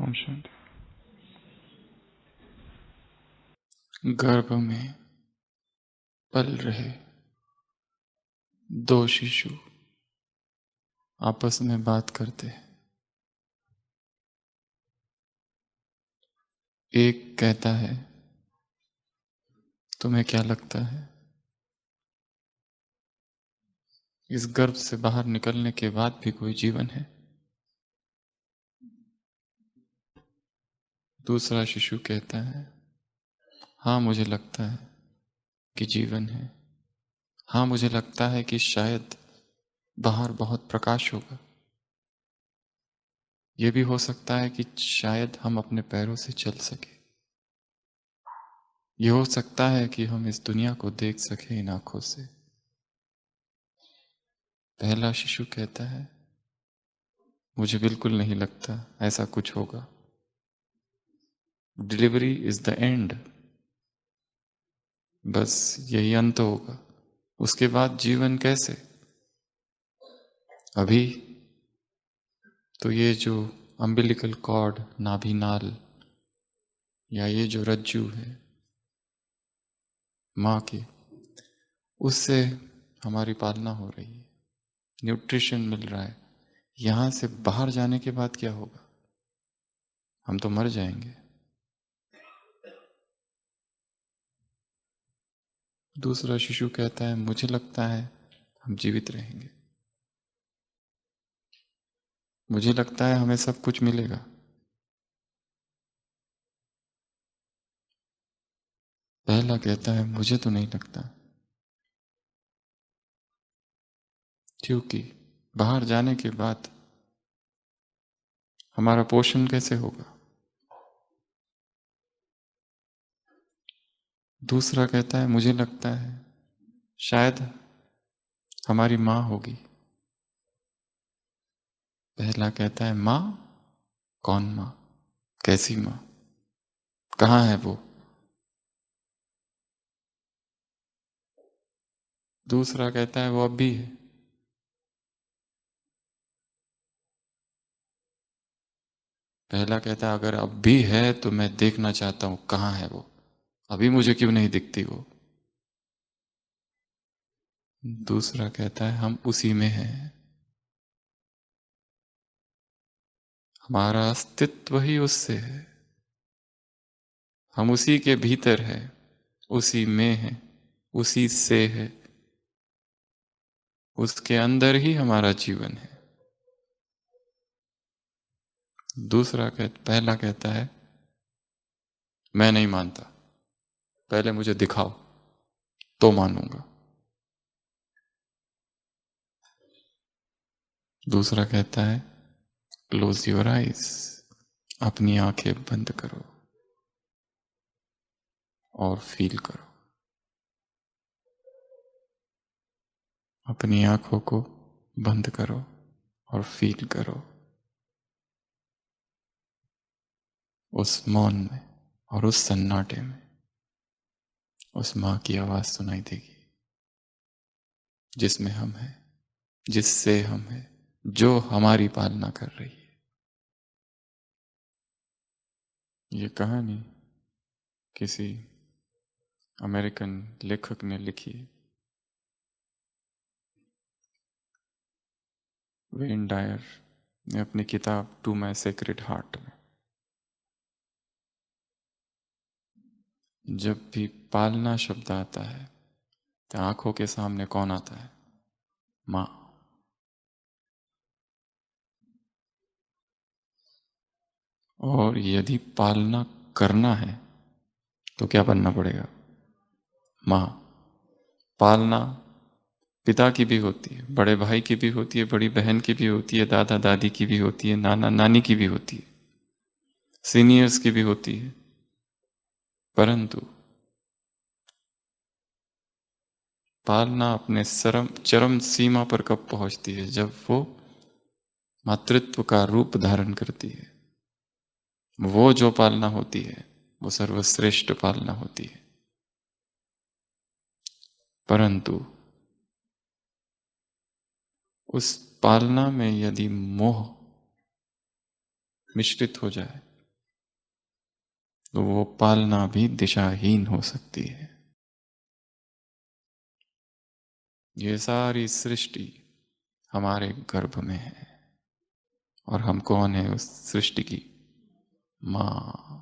ओम शांति। गर्भ में पल रहे दो शिशु आपस में बात करते हैं। एक कहता है, तुम्हें क्या लगता है इस गर्भ से बाहर निकलने के बाद भी कोई जीवन है? दूसरा शिशु कहता है, हाँ मुझे लगता है कि जीवन है। हाँ मुझे लगता है कि शायद बाहर बहुत प्रकाश होगा। यह भी हो सकता है कि शायद हम अपने पैरों से चल सके। यह हो सकता है कि हम इस दुनिया को देख सके इन आंखों से। पहला शिशु कहता है, मुझे बिल्कुल नहीं लगता ऐसा कुछ होगा। डिलीवरी इज द एंड, बस यही अंत होगा। उसके बाद जीवन कैसे? अभी तो ये जो अम्बिलिकल कॉर्ड, नाभि नाल, या ये जो रज्जु है माँ की, उससे हमारी पालना हो रही है, न्यूट्रिशन मिल रहा है। यहां से बाहर जाने के बाद क्या होगा? हम तो मर जाएंगे। दूसरा शिशु कहता है, मुझे लगता है हम जीवित रहेंगे। मुझे लगता है हमें सब कुछ मिलेगा। पहला कहता है, मुझे तो नहीं लगता, क्योंकि बाहर जाने के बाद हमारा पोषण कैसे होगा? दूसरा कहता है, मुझे लगता है शायद हमारी माँ होगी। पहला कहता है, माँ? कौन माँ? कैसी माँ? कहाँ है वो? दूसरा कहता है, वो अब भी है। पहला कहता है, अगर अब भी है तो मैं देखना चाहता हूं कहाँ है वो। अभी मुझे क्यों नहीं दिखती वो? दूसरा कहता है, हम उसी में हैं। हमारा अस्तित्व ही उससे है। हम उसी के भीतर है, उसी में है, उसी से है। उसके अंदर ही हमारा जीवन है। पहला कहता है, मैं नहीं मानता, पहले मुझे दिखाओ तो मानूंगा। दूसरा कहता है, क्लोज योर आइज, अपनी आंखें बंद करो और फील करो। अपनी आंखों को बंद करो और फील करो उस मौन में और उस सन्नाटे में। उस माँ की आवाज सुनाई देगी जिसमें हम हैं, जिससे हम हैं, जो हमारी पालना कर रही है। ये कहानी किसी अमेरिकन लेखक ने लिखी है, वेन डायर ने अपनी किताब टू माई सेक्रेड हार्ट में। जब भी पालना शब्द आता है तो आंखों के सामने कौन आता है? माँ। और यदि पालना करना है तो क्या बनना पड़ेगा? माँ। पालना पिता की भी होती है, बड़े भाई की भी होती है, बड़ी बहन की भी होती है, दादा दादी की भी होती है, नाना नानी की भी होती है, सीनियर्स की भी होती है। परंतु पालना अपने चरम सीमा पर कब पहुंचती है? जब वो मातृत्व का रूप धारण करती है। वो जो पालना होती है वो सर्वश्रेष्ठ पालना होती है। परंतु उस पालना में यदि मोह मिश्रित हो जाए तो वो पालना भी दिशाहीन हो सकती है। ये सारी सृष्टि हमारे गर्भ में है, और हम कौन है उस सृष्टि की? माँ।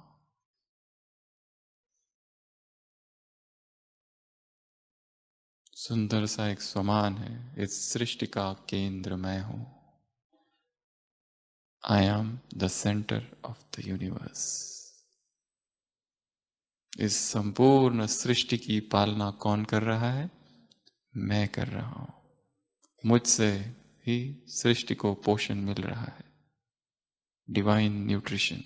सुंदर सा एक स्वमान है, इस सृष्टि का केंद्र मैं हूं। I am the centre of the universe. इस संपूर्ण सृष्टि की पालना कौन कर रहा है? मैं कर रहा हूं। मुझसे ही सृष्टि को पोषण मिल रहा है, डिवाइन न्यूट्रिशन।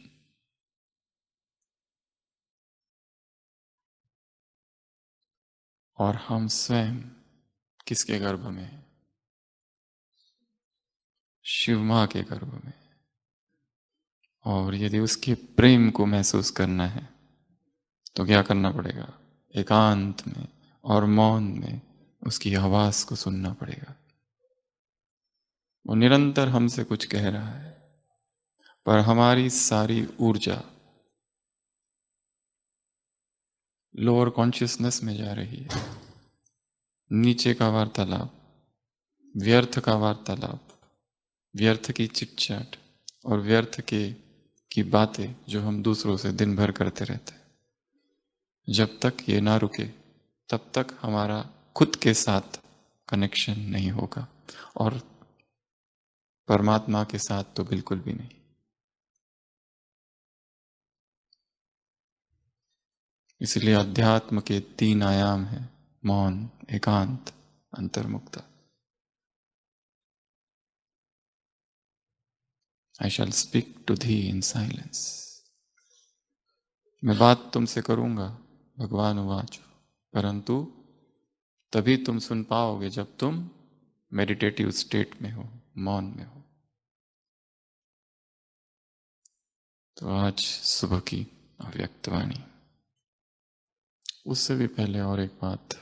और हम स्वयं किसके गर्भ में हैं? शिव मां के गर्भ में। और यदि उसके प्रेम को महसूस करना है तो क्या करना पड़ेगा? एकांत में और मौन में उसकी आवाज को सुनना पड़ेगा। वो निरंतर हमसे कुछ कह रहा है, पर हमारी सारी ऊर्जा लोअर कॉन्शियसनेस में जा रही है। नीचे का वार्तालाप, व्यर्थ का वार्तालाप, व्यर्थ की चिटचाट और व्यर्थ के की बातें जो हम दूसरों से दिन भर करते रहते हैं। जब तक ये ना रुके तब तक हमारा खुद के साथ कनेक्शन नहीं होगा, और परमात्मा के साथ तो बिल्कुल भी नहीं। इसलिए अध्यात्म के 3 आयाम हैं: मौन, एकांत, अंतर्मुक्ता। आई शैल स्पीक टू थी इन साइलेंस। मैं बात तुमसे करूंगा, भगवान उवाच, परंतु तभी तुम सुन पाओगे जब तुम मेडिटेटिव स्टेट में हो, मौन में हो। तो आज सुबह की अव्यक्तवाणी। उससे भी पहले और एक बात,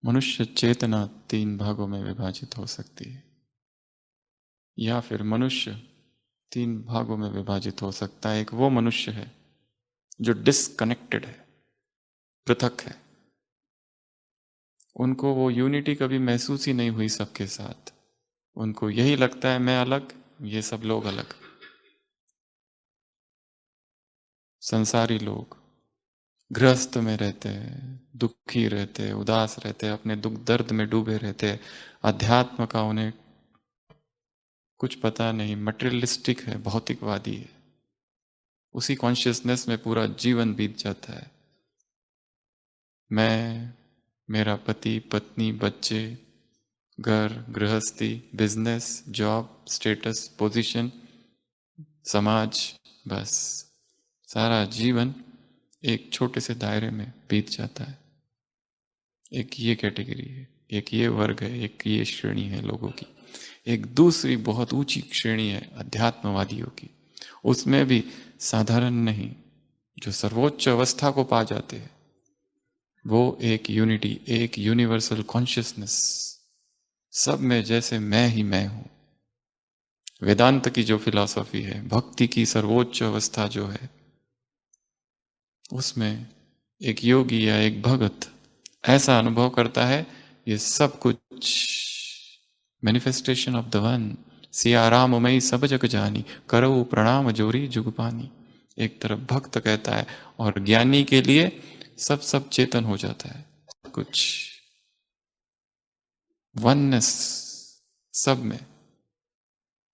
मनुष्य चेतना 3 भागों में विभाजित हो सकती है, या फिर मनुष्य 3 भागों में विभाजित हो सकता है। एक वो मनुष्य है जो डिसकनेक्टेड है, पृथक है। उनको वो यूनिटी कभी महसूस ही नहीं हुई सबके साथ। उनको यही लगता है मैं अलग, ये सब लोग अलग। संसारी लोग गृहस्थ में रहते हैं, दुखी रहते हैं, उदास रहते हैं, अपने दुख दर्द में डूबे रहते हैं। अध्यात्म का उन्हें कुछ पता नहीं, मटेरियलिस्टिक है, भौतिकवादी है। उसी कॉन्शियसनेस में पूरा जीवन बीत जाता है। मैं, मेरा पति, पत्नी, बच्चे, घर, गृहस्थी, बिजनेस, जॉब, स्टेटस, पोजीशन, समाज, बस सारा जीवन एक छोटे से दायरे में बीत जाता है। एक ये कैटेगरी है, एक ये वर्ग है, एक ये श्रेणी है लोगों की। एक दूसरी बहुत ऊंची श्रेणी है अध्यात्मवादियों की। उसमें भी साधारण नहीं, जो सर्वोच्च अवस्था को पा जाते हैं, वो एक यूनिटी, एक यूनिवर्सल कॉन्शियसनेस, सब में जैसे मैं ही मैं हूं। वेदांत की जो फिलॉसफी है, भक्ति की सर्वोच्च अवस्था जो है, उसमें एक योगी या एक भगत ऐसा अनुभव करता है ये सब कुछ manifestation of the one. Siya Ram मई सब जग जानी, करो प्रणाम जोरी जुगपानी। एक तरफ भक्त कहता है, और ज्ञानी के लिए सब चेतन हो जाता है। कुछ वननेस सब में।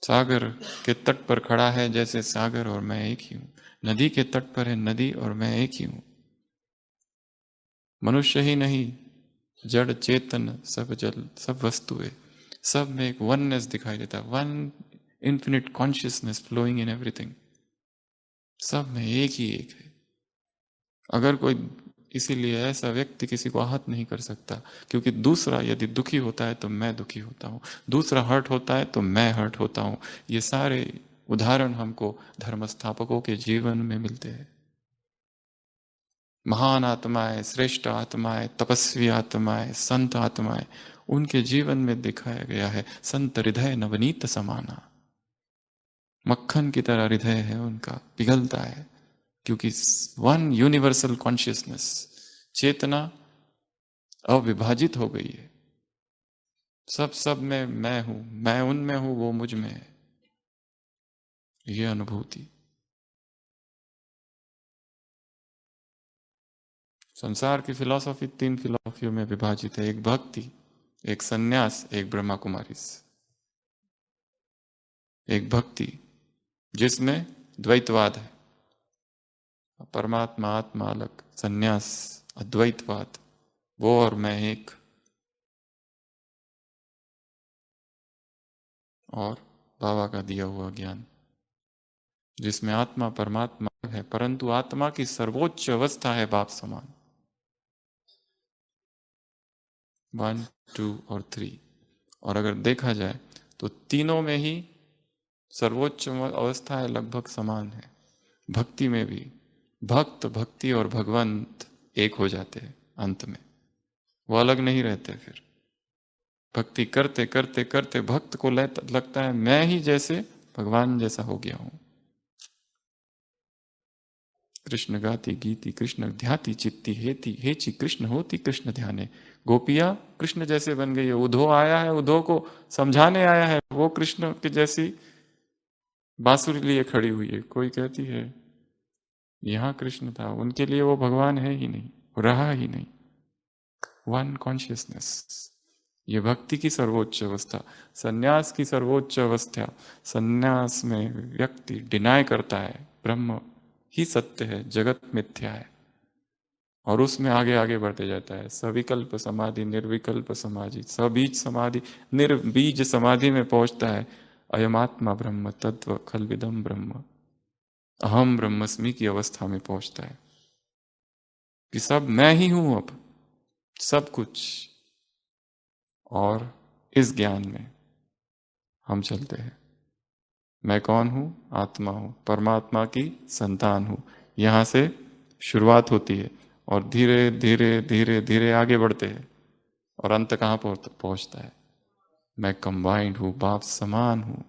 सागर के तट पर खड़ा है जैसे सागर और मैं एक ही हूं। नदी के तट पर है नदी और मैं एक ही हूं। मनुष्य ही नहीं, जड़ चेतन सब जल सब वस्तुएं, सब में एक वननेस दिखाई देता है। One infinite consciousness flowing in everything. सब में एक ही एक है। अगर कोई, इसीलिए ऐसा व्यक्ति किसी को आहत नहीं कर सकता, क्योंकि दूसरा यदि दुखी होता है तो मैं दुखी होता हूं, दूसरा हर्ट होता है तो मैं हर्ट होता हूं। ये सारे उदाहरण हमको धर्म स्थापकों के जीवन में मिलते हैं। महान आत्माएं, श्रेष्ठ आत्माएं, तपस्वी आत्माएं, संत आत्माएं, उनके जीवन में दिखाया गया है संत हृदय नवनीत समाना। मक्खन की तरह हृदय है उनका, पिघलता है। क्योंकि वन यूनिवर्सल कॉन्शियसनेस, चेतना अविभाजित हो गई है। सब में मैं हूं, मैं उनमें हूं, वो मुझ में है, ये अनुभूति। संसार की फिलॉसफी 3 फिलॉसफियों में विभाजित है, एक भक्ति, एक सन्यास, एक ब्रह्मा कुमारीस। एक भक्ति जिसमें द्वैतवाद है, परमात्मा आत्मा अलग, सन्यास अद्वैतवाद, वो और मैं एक, और बाबा का दिया हुआ ज्ञान जिसमें आत्मा परमात्मा है, परंतु आत्मा की सर्वोच्च अवस्था है बाप समान। 1, 2 और 3। और अगर देखा जाए तो तीनों में ही सर्वोच्च अवस्था है, लगभग समान है। भक्ति में भी भक्त, भक्ति और भगवंत एक हो जाते हैं अंत में, वो अलग नहीं रहते। फिर भक्ति करते करते करते भक्त को लगता है मैं ही जैसे भगवान जैसा हो गया हूं। कृष्ण गाती गीति कृष्ण ध्याति चित्ती हेती हेची कृष्ण होती कृष्ण ध्याने। गोपियां कृष्ण जैसे बन गई है। उद्धव आया है, उद्धव को समझाने आया है, वो कृष्ण के जैसी बांसुरी लिए खड़ी हुई है। कोई कहती है यहां कृष्ण था, उनके लिए वो भगवान है ही नहीं, रहा ही नहीं। वन कॉन्शियसनेस, ये भक्ति की सर्वोच्च अवस्था। सन्यास की सर्वोच्च अवस्था, सन्यास में व्यक्ति डिनाय करता है ब्रह्म ही सत्य है, जगत मिथ्या है, और उसमें आगे आगे बढ़ते जाता है। सविकल्प समाधि, निर्विकल्प समाधि, सबीज समाधि, निर्बीज समाधि में पहुंचता है। अयमात्मा ब्रह्म तत्व खलविदम ब्रह्म, अहम ब्रह्मस्मि की अवस्था में पहुंचता है कि सब मैं ही हूं अब, सब कुछ। और इस ज्ञान में हम चलते हैं। मैं कौन हूं? आत्मा हूं, परमात्मा की संतान हूं। यहां से शुरुआत होती है और धीरे धीरे धीरे धीरे आगे बढ़ते हैं, और अंत कहां पहुंचता है? मैं कंबाइंड हूं, बाप समान हूं।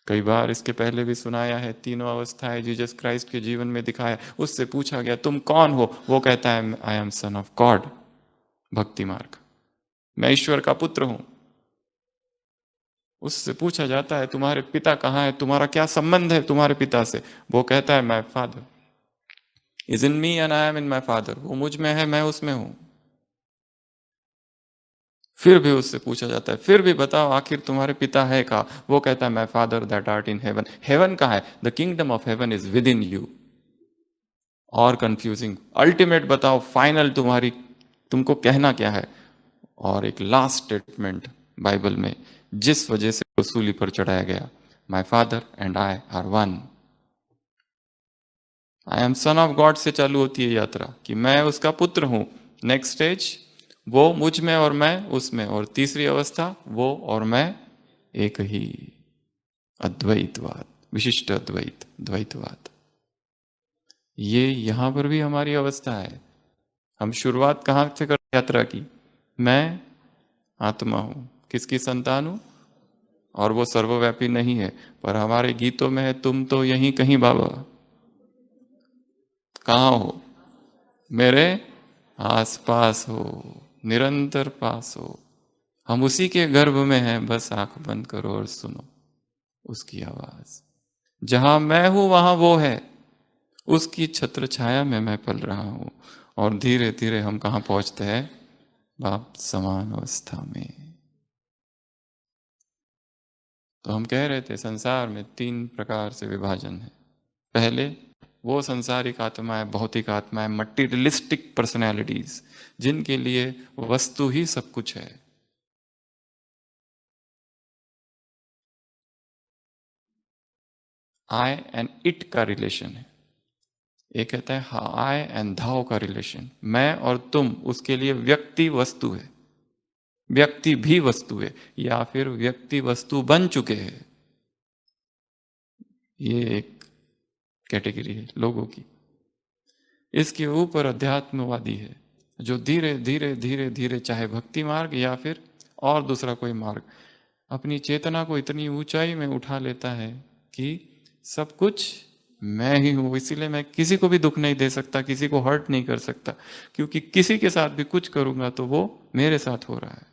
कई बार इसके पहले भी सुनाया है, तीनों अवस्थाएं जीसस क्राइस्ट के जीवन में दिखाया। उससे पूछा गया तुम कौन हो? वो कहता है I am son of God, भक्ति मार्ग, मैं ईश्वर का पुत्र हूं। उससे पूछा जाता है तुम्हारे पिता कहाँ है, तुम्हारा क्या संबंध है तुम्हारे पिता से? वो कहता है my father is in me and I am in my father, वो मुझ में है, मैं उसमें हूं। फिर भी उससे पूछा जाता है फिर भी बताओ आखिर तुम्हारे पिता है कहाँ? वो कहता है my father that art in heaven. Heaven कहाँ है? The kingdom of heaven is within you. और कंफ्यूजिंग, अल्टीमेट बताओ, फाइनल तुम्हारी, तुमको कहना क्या है? और एक लास्ट स्टेटमेंट बाइबल में, जिस वजह से रसूली पर चढ़ाया गया, my father and I R one. I am son of God से चालू होती है यात्रा कि मैं उसका पुत्र हूं। नेक्स्ट स्टेज वो मुझ में और मैं उसमें, और तीसरी अवस्था वो और मैं एक ही। अद्वैतवाद, विशिष्ट अद्वैत, द्वैतवाद, ये यहां पर भी हमारी अवस्था है। हम शुरुआत कहां से कर यात्रा की? मैं आत्मा हूं, किसकी संतान हूं? और वो सर्वव्यापी नहीं है, पर हमारे गीतों में है तुम तो यहीं कहीं बाबा। कहां हो? मेरे आस पास हो, निरंतर पास हो। हम उसी के गर्भ में हैं, बस आंख बंद करो और सुनो उसकी आवाज। जहां मैं हूं वहां वो है, उसकी छत्र छाया में मैं पल रहा हूं। और धीरे धीरे हम कहां पहुंचते हैं? बाप समान अवस्था में। तो हम कह रहे थे संसार में 3 प्रकार से विभाजन है। पहले वो संसारिक आत्माएं, भौतिक आत्माएं, मटीरियलिस्टिक पर्सनैलिटीज, जिनके लिए वस्तु ही सब कुछ है। आई एंड इट का रिलेशन है। एक कहता है आई एंड धाओ का रिलेशन, मैं और तुम, उसके लिए व्यक्ति वस्तु है, व्यक्ति भी वस्तु है, या फिर व्यक्ति वस्तु बन चुके हैं। ये एक कैटेगरी है लोगों की। इसके ऊपर अध्यात्मवादी है, जो धीरे धीरे धीरे धीरे, चाहे भक्ति मार्ग या फिर और दूसरा कोई मार्ग, अपनी चेतना को इतनी ऊंचाई में उठा लेता है कि सब कुछ मैं ही हूं, इसीलिए मैं किसी को भी दुख नहीं दे सकता, किसी को हर्ट नहीं कर सकता, क्योंकि किसी के साथ भी कुछ करूंगा तो वो मेरे साथ हो रहा है।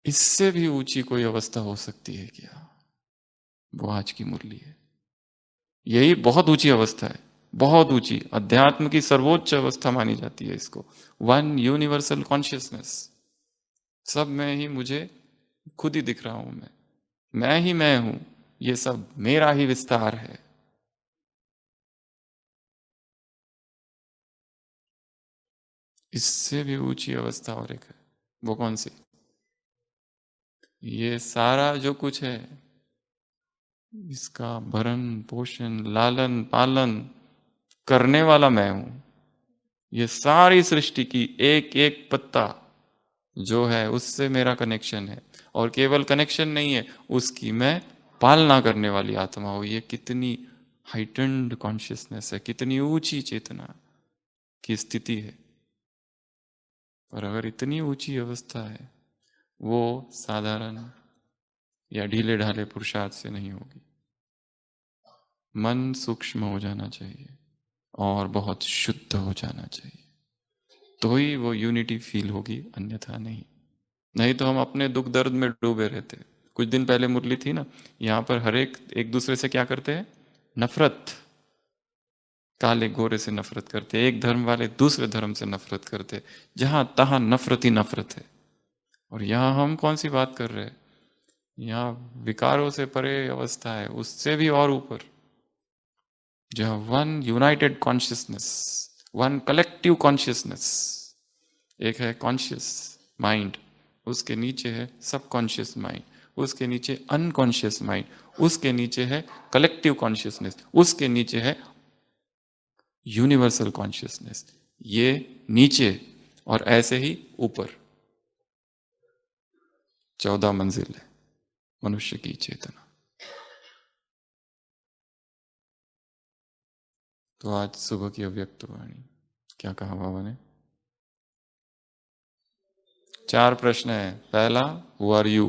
इससे भी ऊंची कोई अवस्था हो सकती है क्या? वो आज की मुरली है। यही बहुत ऊंची अवस्था है, बहुत ऊंची, अध्यात्म की सर्वोच्च अवस्था मानी जाती है इसको। वन यूनिवर्सल कॉन्शियसनेस, सब में ही मुझे खुद ही दिख रहा हूं मैं ही मैं हूं, ये सब मेरा ही विस्तार है। इससे भी ऊंची अवस्था और एक है, वो कौन सी? ये सारा जो कुछ है, इसका भरण पोषण लालन पालन करने वाला मैं हूं। ये सारी सृष्टि की एक एक पत्ता जो है उससे मेरा कनेक्शन है, और केवल कनेक्शन नहीं है, उसकी मैं पालना करने वाली आत्मा हूं। ये कितनी हाइटेंड कॉन्शियसनेस है, कितनी ऊंची चेतना की स्थिति है। और अगर इतनी ऊंची अवस्था है, वो साधारण या ढीले ढाले पुरुषार्थ से नहीं होगी। मन सूक्ष्म हो जाना चाहिए और बहुत शुद्ध हो जाना चाहिए, तो ही वो यूनिटी फील होगी, अन्यथा नहीं। नहीं तो हम अपने दुख दर्द में डूबे रहते। कुछ दिन पहले मुरली थी ना, यहाँ पर हर एक एक दूसरे से क्या करते हैं? नफरत। काले गोरे से नफरत करते, एक धर्म वाले दूसरे धर्म से नफरत करते, जहां तहां नफरत ही नफरत है। और यहाँ हम कौन सी बात कर रहे हैं? यहाँ विकारों से परे अवस्था है, उससे भी और ऊपर, जहां one United consciousness, one collective consciousness. एक है कॉन्शियस माइंड, उसके नीचे है सब कॉन्शियस माइंड, उसके नीचे अनकॉन्शियस माइंड, उसके नीचे है कलेक्टिव कॉन्शियसनेस, उसके नीचे है यूनिवर्सल कॉन्शियसनेस। ये नीचे, और ऐसे ही ऊपर 14 मंजिल है मनुष्य की चेतना। तो आज सुबह की अव्यक्त वाणी, क्या कहा बाबा ने? 4 प्रश्न है। पहला, हु आर यू,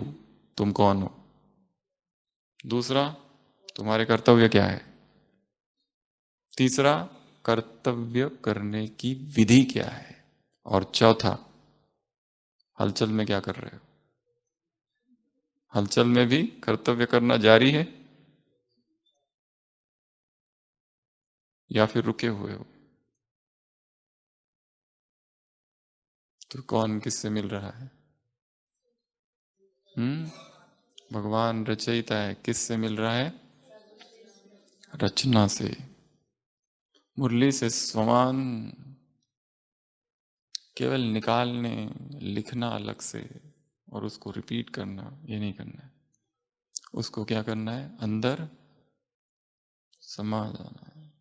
तुम कौन हो? दूसरा, तुम्हारे कर्तव्य क्या है? तीसरा, कर्तव्य करने की विधि क्या है? और चौथा, हलचल में क्या कर रहे हो? हलचल में भी कर्तव्य करना जारी है या फिर रुके हुए हो? तो कौन किससे मिल रहा है? भगवान रचयिता है, किससे मिल रहा है? रचना से। मुरली से समान केवल निकालने, लिखना अलग से और उसको रिपीट करना, ये नहीं करना है। उसको क्या करना है? अंदर समा जाना है।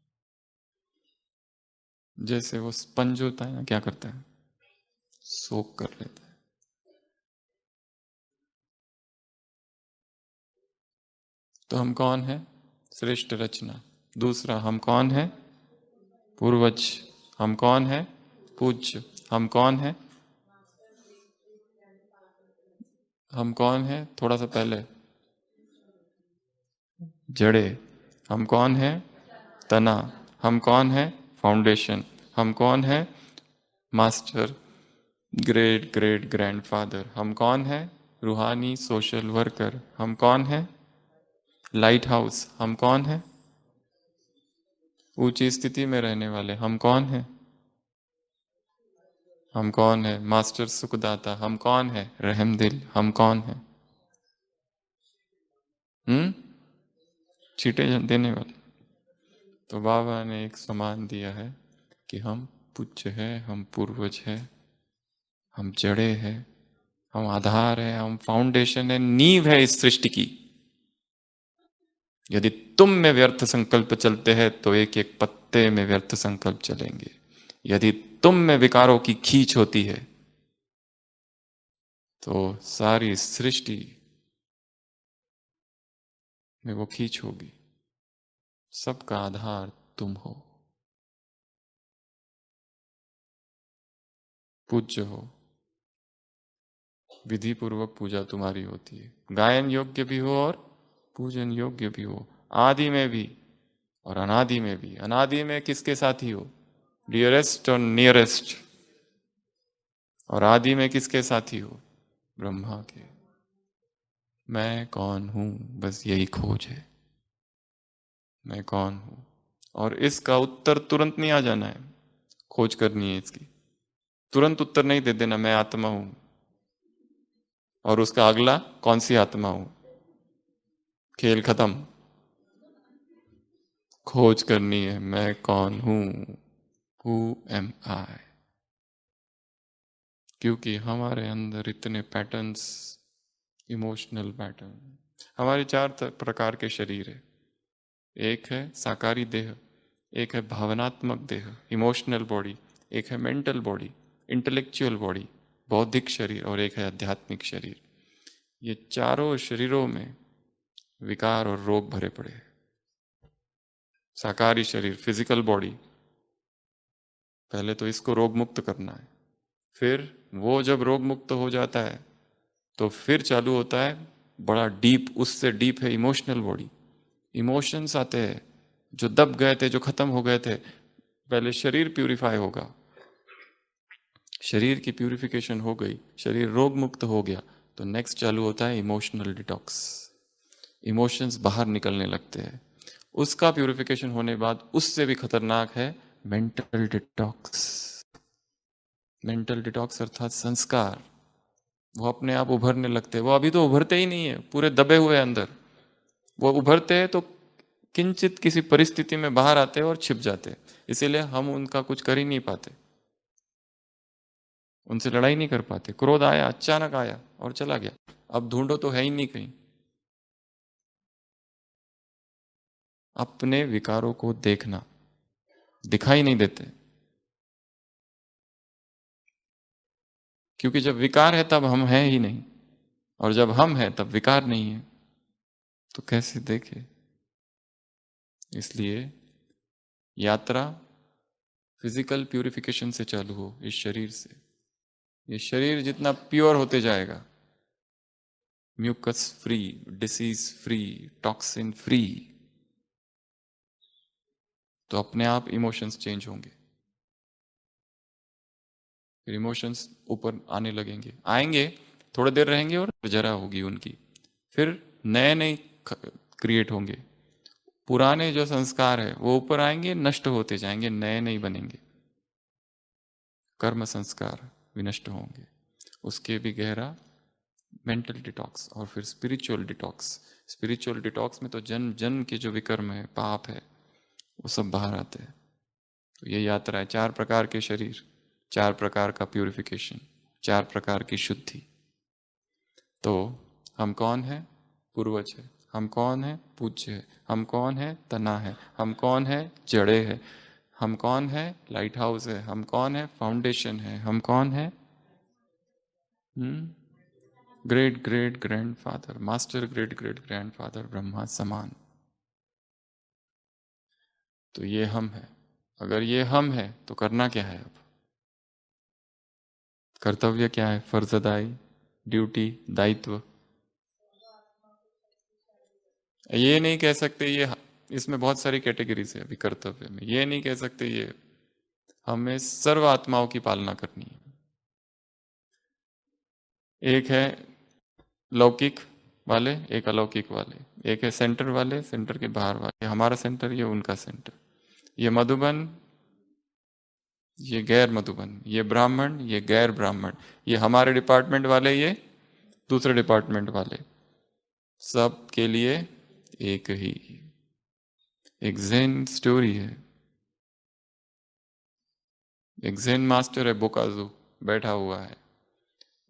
जैसे वो स्पंज होता है ना, क्या करता है? सोक कर लेता है। तो हम कौन है? श्रेष्ठ रचना। दूसरा, हम कौन है? पूर्वज। हम कौन है? पूज्य। हम कौन है? हम कौन है? थोड़ा सा पहले, जड़े। हम कौन है? तना। हम कौन है? फाउंडेशन। हम कौन है? Master, great great grandfather. हम कौन है? रूहानी सोशल वर्कर। हम कौन है? Light house. हम कौन है? ऊंची स्थिति में रहने वाले। हम कौन है? हम कौन है? मास्टर सुखदाता। हम कौन है? रहमदिल। हम कौन है? हम्म चीटे देने वाले। तो बाबा ने एक सम्मान दिया है कि हम पूज्य है, हम पूर्वज है, हम जड़े हैं, हम आधार है, हम फाउंडेशन है, नींव है इस सृष्टि की। यदि तुम में व्यर्थ संकल्प चलते हैं तो एक एक पत्ते में व्यर्थ संकल्प चलेंगे। यदि तुम में विकारों की खींच होती है तो सारी सृष्टि में वो खींच होगी। सबका आधार तुम हो, पूज्य हो। विधि पूर्वक पूजा तुम्हारी होती है, गायन योग्य भी हो और पूजन योग्य भी हो, आदि में भी और अनादि में भी। अनादि में किसके साथी हो? डियरेस्ट और नियरेस्ट। और आदि में किसके साथी हो? ब्रह्मा के। मैं कौन हूं, बस यही खोज है, मैं कौन हूं। और इसका उत्तर तुरंत नहीं आ जाना है, खोज करनी है इसकी। तुरंत उत्तर नहीं दे देना मैं आत्मा हूं, और उसका अगला कौन सी आत्मा हूं, खेल खत्म। खोज करनी है मैं कौन हूं, हु एम आई। क्योंकि हमारे अंदर इतने पैटर्न्स, इमोशनल पैटर्न। हमारे चार प्रकार के शरीर है। एक है साकारी देह, एक है भावनात्मक देह, इमोशनल बॉडी, एक है मेंटल बॉडी, इंटेलेक्चुअल बॉडी, बौद्धिक शरीर, और एक है आध्यात्मिक शरीर। ये चारों शरीरों में विकार और रोग भरे पड़े हैं। साकारी शरीर, फिजिकल बॉडी, पहले तो इसको रोग मुक्त करना है। फिर वो जब रोग मुक्त हो जाता है तो फिर चालू होता है बड़ा डीप, उससे डीप है इमोशनल बॉडी। इमोशंस आते हैं जो दब गए थे, जो खत्म हो गए थे। पहले शरीर प्यूरिफाई होगा, शरीर की प्यूरिफिकेशन हो गई, शरीर रोग मुक्त हो गया, तो नेक्स्ट चालू होता है इमोशनल डिटॉक्स। इमोशंस बाहर निकलने लगते हैं। उसका प्यूरिफिकेशन होने के बाद उससे भी खतरनाक है मेंटल डिटॉक्स। मेंटल डिटॉक्स अर्थात संस्कार, वो अपने आप उभरने लगते हैं। वो अभी तो उभरते ही नहीं है, पूरे दबे हुए अंदर। वो उभरते हैं तो किंचित किसी परिस्थिति में बाहर आते हैं और छिप जाते हैं, इसीलिए हम उनका कुछ कर ही नहीं पाते, उनसे लड़ाई नहीं कर पाते। क्रोध आया, अचानक आया और चला गया, अब ढूंढो तो है ही नहीं कहीं। अपने विकारों को देखना, दिखाई नहीं देते, क्योंकि जब विकार है तब हम हैं ही नहीं, और जब हम हैं तब विकार नहीं है, तो कैसे देखे। इसलिए यात्रा फिजिकल प्यूरिफिकेशन से चालू हो, इस शरीर से। ये शरीर जितना प्योर होते जाएगा, mucus free, disease free, toxin free, तो अपने आप इमोशंस चेंज होंगे। फिर इमोशंस ऊपर आने लगेंगे, आएंगे, थोड़ी देर रहेंगे और जरा होगी उनकी, फिर नए नए क्रिएट होंगे। पुराने जो संस्कार है वो ऊपर आएंगे, नष्ट होते जाएंगे, नए नहीं बनेंगे। कर्म संस्कार विनष्ट होंगे। उसके भी गहरा मेंटल डिटॉक्स, और फिर स्पिरिचुअल डिटॉक्स। स्पिरिचुअल डिटॉक्स में तो जन्म जन्म के जो विकर्म है, पाप है, वो सब बाहर आते हैं। तो ये यात्रा है, चार प्रकार के शरीर, चार प्रकार का प्यूरिफिकेशन, चार प्रकार की शुद्धि। तो हम कौन है? पूर्वज है। हम कौन है? पूज्य है। हम कौन है? तना है। हम कौन है? जड़े है। हम कौन है? लाइट हाउस है। हम कौन है? फाउंडेशन है। हम कौन है? Great great grandfather, master great great grandfather Brahma समान। तो ये हम है। अगर ये हम है तो करना क्या है? अब कर्तव्य क्या है? फर्जदाई, ड्यूटी, दायित्व। ये नहीं कह सकते ये, इसमें बहुत सारी कैटेगरीज है अभी कर्तव्य में। ये नहीं कह सकते ये हमें सर्व आत्माओं की पालना करनी है। एक है लौकिक वाले, एक अलौकिक वाले, एक है सेंटर वाले, सेंटर के बाहर वाले। हमारा सेंटर, ये उनका सेंटर। ये मधुबन, ये गैर मधुबन। ये ब्राह्मण, ये गैर ब्राह्मण। ये हमारे डिपार्टमेंट वाले, ये दूसरे डिपार्टमेंट वाले। सब के लिए एक ही। एक ज़ेन स्टोरी है। एक ज़ेन मास्टर है, बोकाजू, बैठा हुआ है।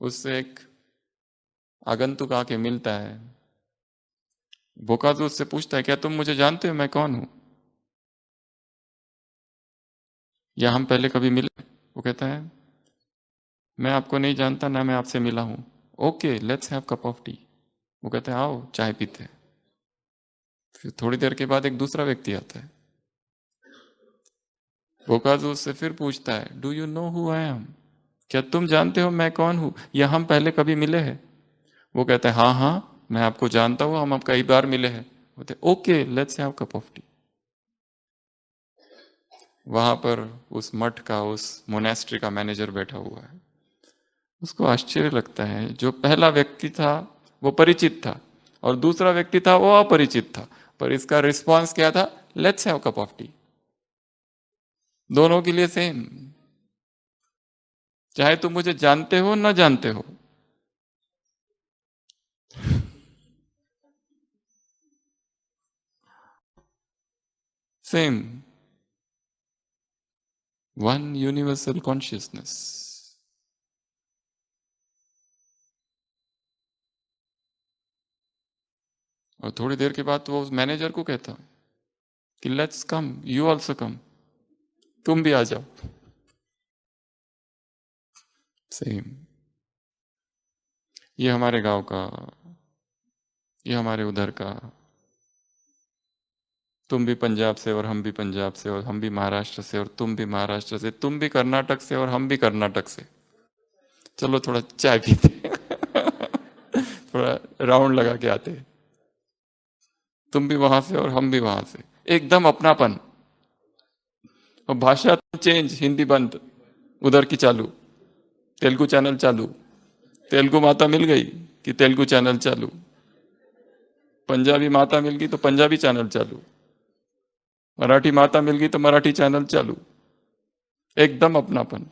उससे एक आगंतुक आके मिलता है। बोकाजू उससे पूछता है, क्या तुम मुझे जानते हो, मैं कौन हूं? या हम पहले कभी मिले? वो कहता है, मैं आपको नहीं जानता, ना मैं आपसे मिला हूं। Okay, let's have cup of T. वो कहते हैं, आओ चाय पीते हैं। फिर थोड़ी देर के बाद एक दूसरा व्यक्ति आता है। बोकाजू उससे फिर पूछता है, do you know who I am? क्या तुम जानते हो मैं कौन हूं? या हम पहले कभी मिले हैं? वो कहता है, हाँ हाँ, मैं आपको जानता हूं, हम अब कई बार मिले हैं। बोलते okay, let's have cup of T. वहां पर उस मठ का, उस मोनेस्ट्री का मैनेजर बैठा हुआ है। उसको आश्चर्य लगता है, जो पहला व्यक्ति था वो परिचित था और दूसरा व्यक्ति था वो अपरिचित था, पर इसका रिस्पांस क्या था? Let's have cup of T. दोनों के लिए सेम, चाहे तुम मुझे जानते हो न जानते हो। Same, one universal consciousness. और थोड़ी देर के बाद तो वो उस मैनेजर को कहता कि let's come, you also come, तुम भी आ जाओ। सेम, ये हमारे गांव का, ये हमारे उधर का, तुम भी पंजाब से और हम भी पंजाब से, और हम भी महाराष्ट्र से और तुम भी महाराष्ट्र से, तुम भी कर्नाटक से और हम भी कर्नाटक से। चलो थोड़ा चाय पीते थोड़ा राउंड लगा के आते। तुम भी वहां से और हम भी वहां से, एकदम अपनापन। और भाषा चेंज, हिंदी बंद, उधर की चालू, तेलुगु चैनल चालू। तेलुगु माता मिल गई कि तेलुगु चैनल चालू, पंजाबी माता मिल गई तो पंजाबी चैनल चालू, मराठी माता मिल गई तो मराठी चैनल चालू। एकदम अपनापन।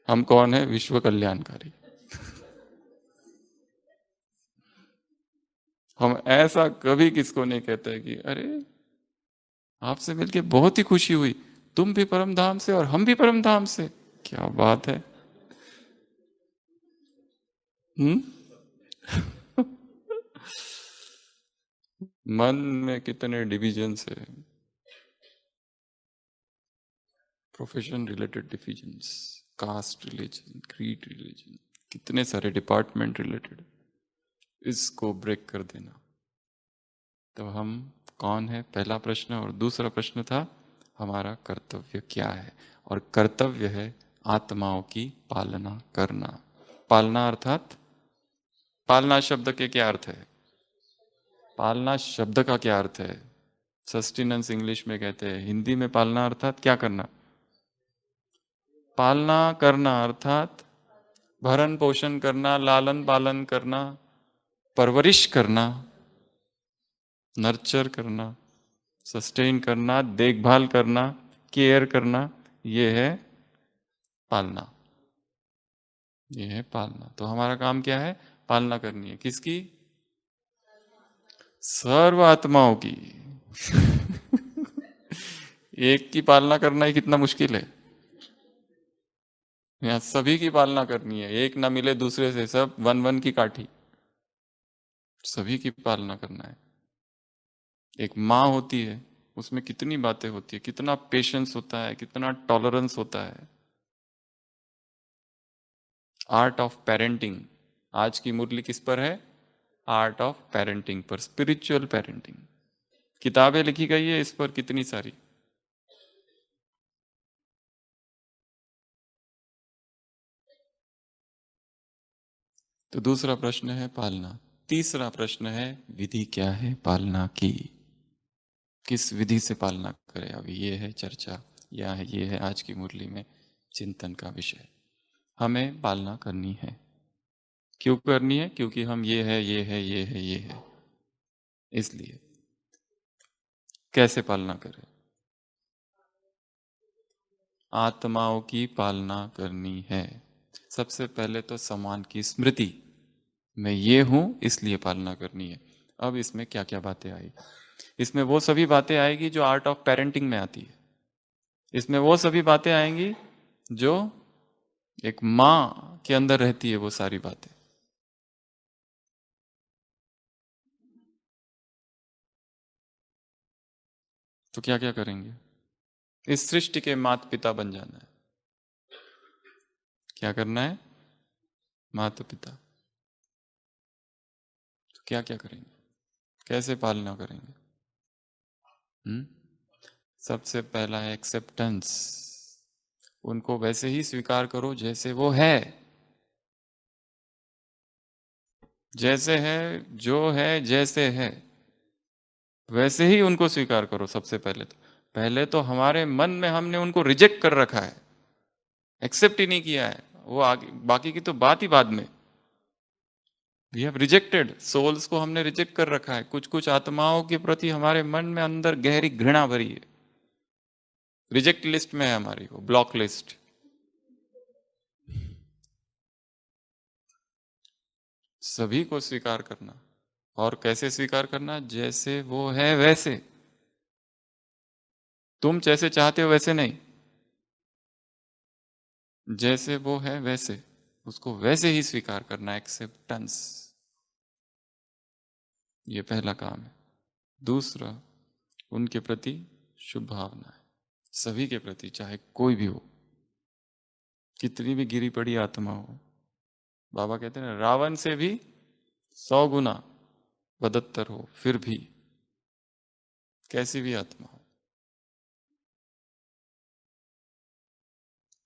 हम कौन है? विश्व कल्याणकारी। हम ऐसा कभी किसको नहीं कहते कि अरे आपसे मिलके बहुत ही खुशी हुई, तुम भी परम धाम से और हम भी परम धाम से। क्या बात है। हम्म। मन में कितने डिविजन्स है, profession related divisions, caste religion, creed religion, कितने सारे डिपार्टमेंट रिलेटेड। इसको ब्रेक कर देना। तो हम कौन है, पहला प्रश्न। और दूसरा प्रश्न था हमारा कर्तव्य क्या है, और कर्तव्य है आत्माओं की पालना करना। पालना अर्थात, पालना शब्द के क्या अर्थ है? पालना शब्द का क्या अर्थ है? सस्टेनेंस इंग्लिश में कहते हैं, हिंदी में पालना अर्थात क्या करना? पालना करना अर्थात भरण पोषण करना, लालन पालन करना, परवरिश करना, नर्चर करना, सस्टेन करना, देखभाल करना, केयर करना, ये है पालना। ये है पालना। तो हमारा काम क्या है? पालना करनी है। किसकी? सर्व आत्माओं की। एक की पालना करना ही कितना मुश्किल है। यहाँ सभी की पालना करनी है, एक ना मिले दूसरे से, सब वन वन की काठी। सभी की पालना करना है। एक माँ होती है, उसमें कितनी बातें होती है, कितना पेशेंस होता है, कितना टॉलरेंस होता है। Art of parenting. आज की मुरली किस पर है? आर्ट ऑफ पेरेंटिंग पर, स्पिरिचुअल पेरेंटिंग। किताबें लिखी गई है इस पर कितनी सारी। तो दूसरा प्रश्न है पालना। तीसरा प्रश्न है विधि क्या है पालना की, किस विधि से पालना करें। अभी ये है चर्चा, या है ये है आज की मुरली में चिंतन का विषय। हमें पालना करनी है। क्यों करनी है? क्योंकि हम ये है, ये है, ये है, ये है, इसलिए। कैसे पालना करें? आत्माओं की पालना करनी है। सबसे पहले तो समान की स्मृति, मैं ये हूं इसलिए पालना करनी है। अब इसमें क्या क्या बातें आई? इसमें वो सभी बातें आएगी जो आर्ट ऑफ पेरेंटिंग में आती है। इसमें वो सभी बातें आएंगी जो एक माँ के अंदर रहती है, वो सारी बातें। तो क्या क्या करेंगे? इस सृष्टि के माता पिता बन जाना है। क्या करना है? माता पिता। तो क्या क्या करेंगे? कैसे पालना करेंगे? हम्म। सबसे पहला है एक्सेप्टेंस। उनको वैसे ही स्वीकार करो जैसे वो है। जैसे है, जो है, जैसे है वैसे ही उनको स्वीकार करो। सबसे पहले तो हमारे मन में हमने उनको रिजेक्ट कर रखा है, एक्सेप्ट ही नहीं किया है। वो आगे बाकी की तो बात ही बाद में। वी हैव रिजेक्टेड सोल्स को, हमने रिजेक्ट कर रखा है। कुछ कुछ आत्माओं के प्रति हमारे मन में अंदर गहरी घृणा भरी है, रिजेक्ट लिस्ट में है हमारी, वो ब्लॉक लिस्ट। सभी को स्वीकार करना। और कैसे स्वीकार करना? जैसे वो है वैसे। तुम जैसे चाहते हो वैसे नहीं, जैसे वो है वैसे, उसको वैसे ही स्वीकार करना, एक्सेप्टेंस। ये पहला काम है। दूसरा, उनके प्रति शुभ भावना है, सभी के प्रति, चाहे कोई भी हो, कितनी भी गिरी पड़ी आत्मा हो। बाबा कहते हैं रावण से भी 100 गुना बदतर हो, फिर भी, कैसी भी आत्मा हो।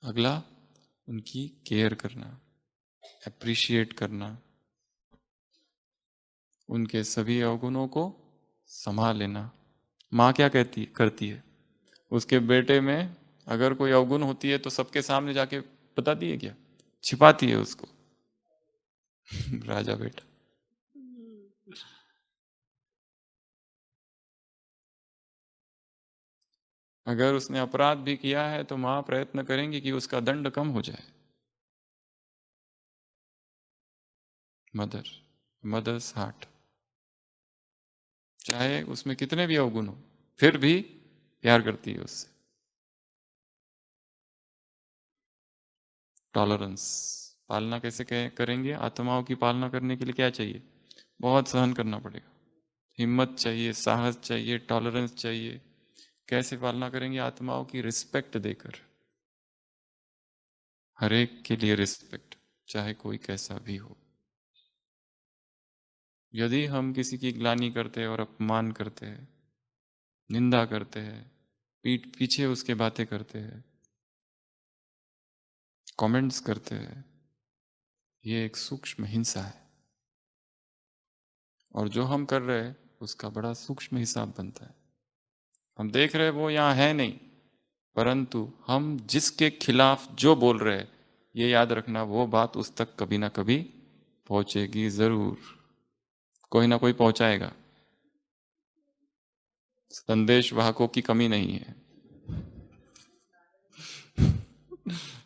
अगला, उनकी केयर करना, अप्रिशिएट करना, उनके सभी अवगुणों को संभाल लेना। माँ क्या करती है? उसके बेटे में अगर कोई अवगुण होती है तो सबके सामने जाके बताती है क्या? छिपाती है उसको। राजा बेटा। अगर उसने अपराध भी किया है तो माँ प्रयत्न करेंगी कि उसका दंड कम हो जाए। मदर्स हार्ट, चाहे उसमें कितने भी अवगुण हो, फिर भी प्यार करती है उससे। टॉलरेंस, पालना कैसे करेंगे? आत्माओं की पालना करने के लिए क्या चाहिए? बहुत सहन करना पड़ेगा, हिम्मत चाहिए, साहस चाहिए, टॉलरेंस चाहिए। कैसे पालना करेंगे? आत्माओं की रिस्पेक्ट देकर, हर एक के लिए रिस्पेक्ट, चाहे कोई कैसा भी हो। यदि हम किसी की ग्लानि करते हैं और अपमान करते हैं, निंदा करते हैं, पीठ पीछे उसके बातें करते हैं, कमेंट्स करते हैं, ये एक सूक्ष्म हिंसा है। और जो हम कर रहे हैं उसका बड़ा सूक्ष्म हिसाब बनता है। हम देख रहे हैं वो यहाँ है नहीं, परंतु हम जिसके खिलाफ जो बोल रहे हैं, ये याद रखना वो बात उस तक कभी ना कभी पहुंचेगी जरूर। कोई ना कोई पहुंचाएगा। संदेश वाहकों की कमी नहीं है।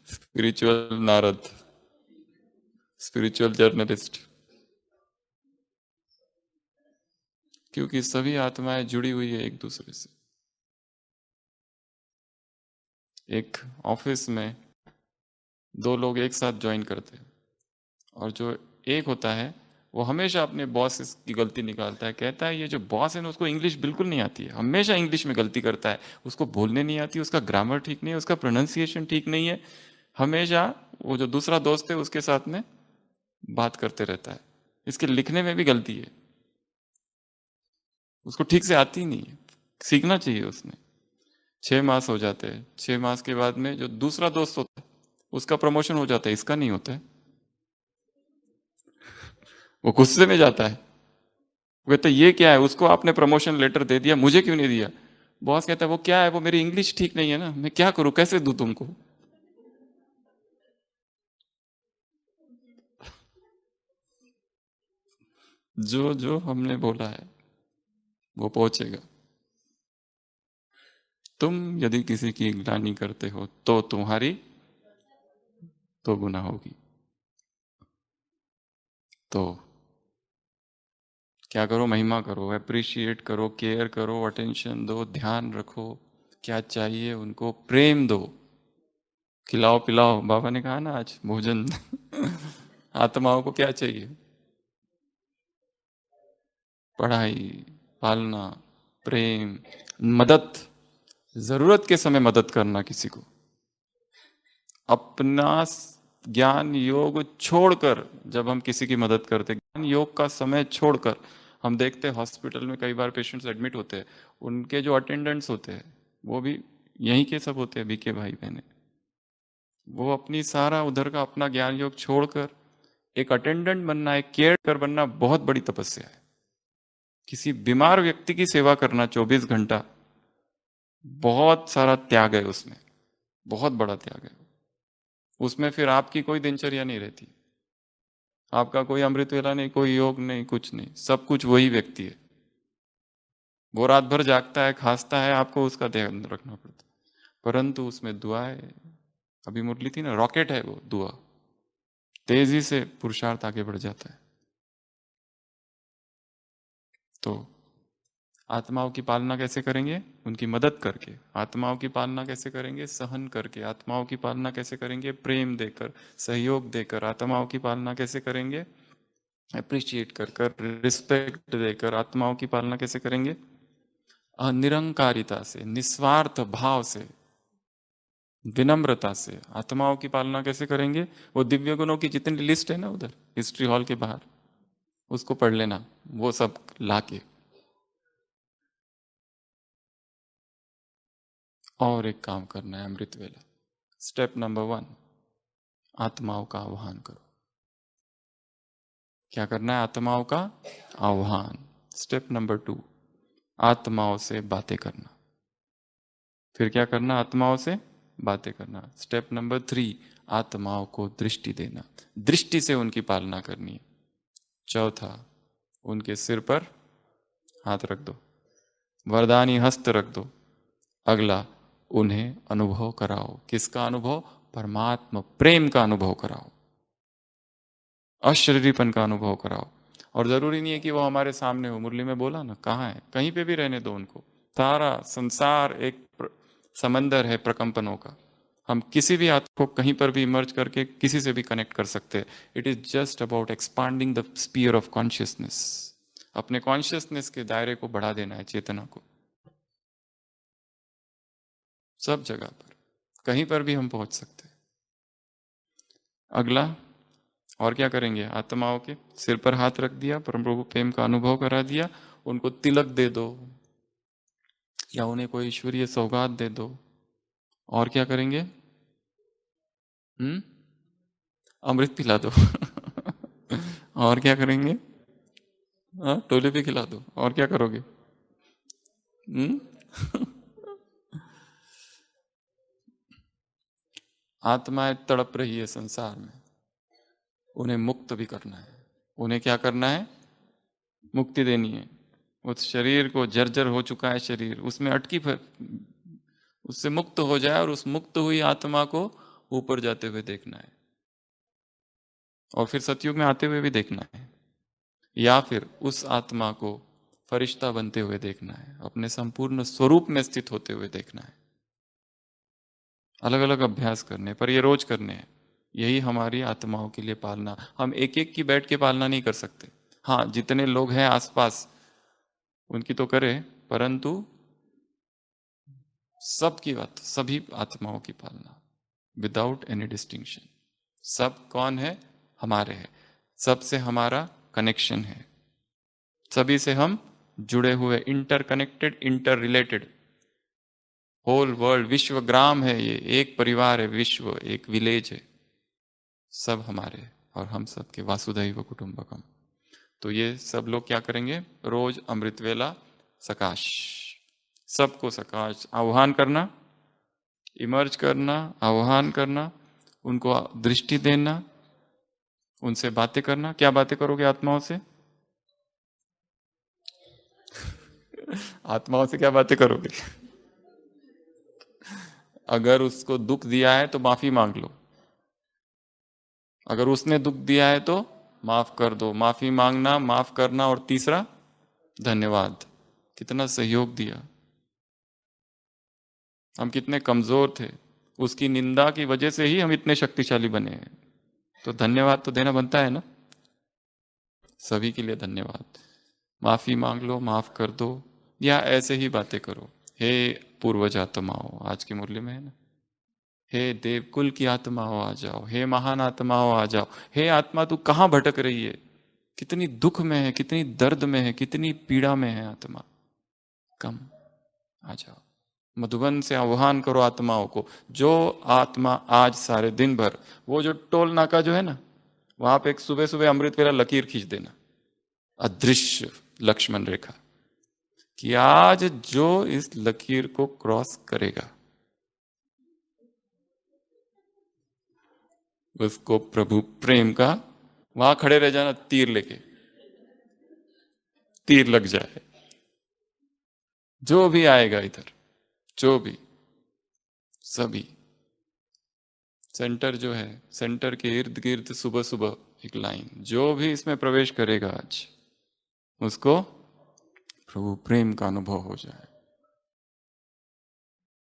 Spiritual Narad, spiritual journalist. क्योंकि सभी आत्माएं जुड़ी हुई है एक दूसरे से। एक ऑफिस में दो लोग एक साथ ज्वाइन करते हैं, और जो एक होता है वो हमेशा अपने बॉस की गलती निकालता है। कहता है ये जो बॉस है ना, उसको इंग्लिश बिल्कुल नहीं आती है, हमेशा इंग्लिश में गलती करता है, उसको बोलने नहीं आती, उसका ग्रामर ठीक नहीं है, उसका प्रोनाउंसिएशन ठीक नहीं है। हमेशा वो जो दूसरा दोस्त है उसके साथ में बात करते रहता है। इसके लिखने में भी गलती है, उसको ठीक से आती ही नहीं है, सीखना चाहिए उसने। 6 मास हो जाते हैं, 6 मास के बाद में जो दूसरा दोस्त होता है उसका प्रमोशन हो जाता है, इसका नहीं होता है। वो गुस्से में जाता है, वो कहता है ये क्या है, उसको आपने प्रमोशन लेटर दे दिया, मुझे क्यों नहीं दिया? बॉस कहता है वो क्या है, वो मेरी इंग्लिश ठीक नहीं है ना, मैं क्या करूं, कैसे दूं तुमको? जो जो हमने बोला है वो पहुंचेगा। तुम यदि किसी की ग्लानि करते हो तो तुम्हारी तो गुना होगी। तो क्या करो? महिमा करो, अप्रिशिएट करो, केयर करो, अटेंशन दो, ध्यान रखो, क्या चाहिए उनको, प्रेम दो, खिलाओ पिलाओ। बाबा ने कहा ना आज भोजन। आत्माओं को क्या चाहिए? पढ़ाई, पालना, प्रेम, मदद, जरूरत के समय मदद करना किसी को। अपना ज्ञान योग छोड़कर जब हम किसी की मदद करते, ज्ञान योग का समय छोड़कर, हम देखते हैं हॉस्पिटल में कई बार पेशेंट्स एडमिट होते हैं, उनके जो अटेंडेंट्स होते हैं वो भी यहीं के सब होते हैं, बीके भाई बहने। वो अपनी सारा उधर का अपना ज्ञान योग छोड़कर एक अटेंडेंट बनना, एक केयर टेकर बनना बहुत बड़ी तपस्या है। किसी बीमार व्यक्ति की सेवा करना 24 घंटा, बहुत सारा त्याग है उसमें, बहुत बड़ा त्याग है। उसमें फिर आपकी कोई दिनचर्या नहीं रहती, आपका कोई अमृत वेला नहीं, कोई योग नहीं, कुछ नहीं, सब कुछ वही व्यक्ति है। वो रात भर जागता है, खांसता है, आपको उसका ध्यान रखना पड़ता है। परंतु उसमें दुआ है, अभी मुरली थी ना, रॉकेट है वो दुआ, तेजी से पुरुषार्थ आगे बढ़ जाता है। तो आत्माओं की पालना कैसे करेंगे? उनकी मदद करके। आत्माओं की पालना कैसे करेंगे? सहन करके। आत्माओं की पालना कैसे करेंगे? प्रेम देकर, सहयोग देकर। आत्माओं की पालना कैसे करेंगे? अप्रिशिएट कर कर, रिस्पेक्ट देकर। आत्माओं की पालना कैसे करेंगे? निरंकारिता से, निस्वार्थ भाव से, विनम्रता से। आत्माओं की पालना कैसे करेंगे? वो दिव्य गुणों की जितनी लिस्ट है ना उधर हिस्ट्री हॉल के बाहर, उसको पढ़ लेना, वो सब लाके। और एक काम करना है अमृत वेला। स्टेप नंबर 1, आत्माओं का आह्वान करो। क्या करना है? आत्माओं का आह्वान। स्टेप नंबर 2, आत्माओं से बातें करना। फिर क्या करना? आत्माओं से बातें करना। स्टेप नंबर 3, आत्माओं को दृष्टि देना, दृष्टि से उनकी पालना करनी है। चौथा, उनके सिर पर हाथ रख दो, वरदानी हस्त रख दो। अगला, उन्हें अनुभव कराओ। किसका अनुभव? परमात्मा प्रेम का अनुभव कराओ, अशरीरीपन का अनुभव कराओ। और जरूरी नहीं है कि वो हमारे सामने हो। मुरली में बोला ना, कहाँ है, कहीं पे भी रहने दो उनको। सारा संसार एक समंदर है प्रकंपनों का। हम किसी भी आत्मा को कहीं पर भी इमर्ज करके किसी से भी कनेक्ट कर सकते हैं। It is just about expanding the sphere of consciousness. अपने कॉन्शियसनेस के दायरे को बढ़ा देना है, चेतना को। सब जगह पर, कहीं पर भी हम पहुंच सकते हैं। अगला, और क्या करेंगे? आत्माओं के सिर पर हाथ रख दिया, परम प्रभु प्रेम का अनुभव करा दिया, उनको तिलक दे दो या उन्हें कोई ईश्वरीय सौगात दे दो। और क्या करेंगे? अमृत पिला दो। और क्या करेंगे? हाँ, टोले पे खिला दो। और क्या करोगे? हम्म आत्माएं तड़प रही है संसार में, उन्हें मुक्त भी करना है। उन्हें क्या करना है? मुक्ति देनी है। उस शरीर को, जर्जर हो चुका है शरीर, उसमें अटकी फिर, उससे मुक्त हो जाए और उस मुक्त हुई आत्मा को ऊपर जाते हुए देखना है, और फिर सतयुग में आते हुए भी देखना है, या फिर उस आत्मा को फरिश्ता बनते हुए देखना है, अपने संपूर्ण स्वरूप में स्थित होते हुए देखना है। अलग अलग अभ्यास करने, पर ये रोज करने हैं। यही हमारी आत्माओं के लिए पालना। हम एक एक की बैठ के पालना नहीं कर सकते। हाँ, जितने लोग हैं आसपास उनकी तो करें, परंतु सबकी बात, सभी आत्माओं की पालना, विदाउट एनी डिस्टिंक्शन। सब कौन है? हमारे हैं। सबसे हमारा कनेक्शन है, सभी से हम जुड़े हुए, interconnected, inter related. Whole world, विश्व ग्राम है ये, एक परिवार है, विश्व एक विलेज है, सब हमारे और हम सब के वासुदैव कुटुंबकम। तो ये सब लोग क्या करेंगे? रोज अमृत वेला सकाश, सबको सकाश आह्वान करना, इमर्ज करना, आह्वान करना, उनको दृष्टि देना, उनसे बातें करना। क्या बातें करोगे आत्माओं से? आत्माओं से क्या बातें करोगे? अगर उसको दुख दिया है तो माफी मांग लो, अगर उसने दुख दिया है तो माफ कर दो। माफी मांगना, माफ करना, और तीसरा धन्यवाद। कितना सहयोग दिया, हम कितने कमजोर थे, उसकी निंदा की वजह से ही हम इतने शक्तिशाली बने हैं। तो धन्यवाद तो देना बनता है ना। सभी के लिए धन्यवाद। माफी मांग लो, माफ कर दो, या ऐसे ही बातें करो। हे पूर्वज आत्माओं, आज की मुरली में है ना, हे देवकुल की आत्माओं आ जाओ, हे महान आत्माओं आ जाओ। हे आत्मा, तू कहाँ भटक रही है? कितनी दुख में है, कितनी दर्द में है, कितनी पीड़ा में है आत्मा, कम आ जाओ। मधुबन से आह्वान करो आत्माओं को। जो आत्मा आज सारे दिन भर, वो जो टोल नाका जो है ना, वहां पे एक सुबह सुबह अमृत वेला लकीर खींच देना, अदृश्य लक्ष्मण रेखा, कि आज जो इस लकीर को क्रॉस करेगा उसको प्रभु प्रेम का, वहां खड़े रह जाना, तीर लेके, तीर लग जाए। जो भी आएगा इधर, जो भी, सभी, सेंटर जो है, सेंटर के इर्द गिर्द सुबह सुबह एक लाइन, जो भी इसमें प्रवेश करेगा आज उसको प्रभु प्रेम का अनुभव हो जाए।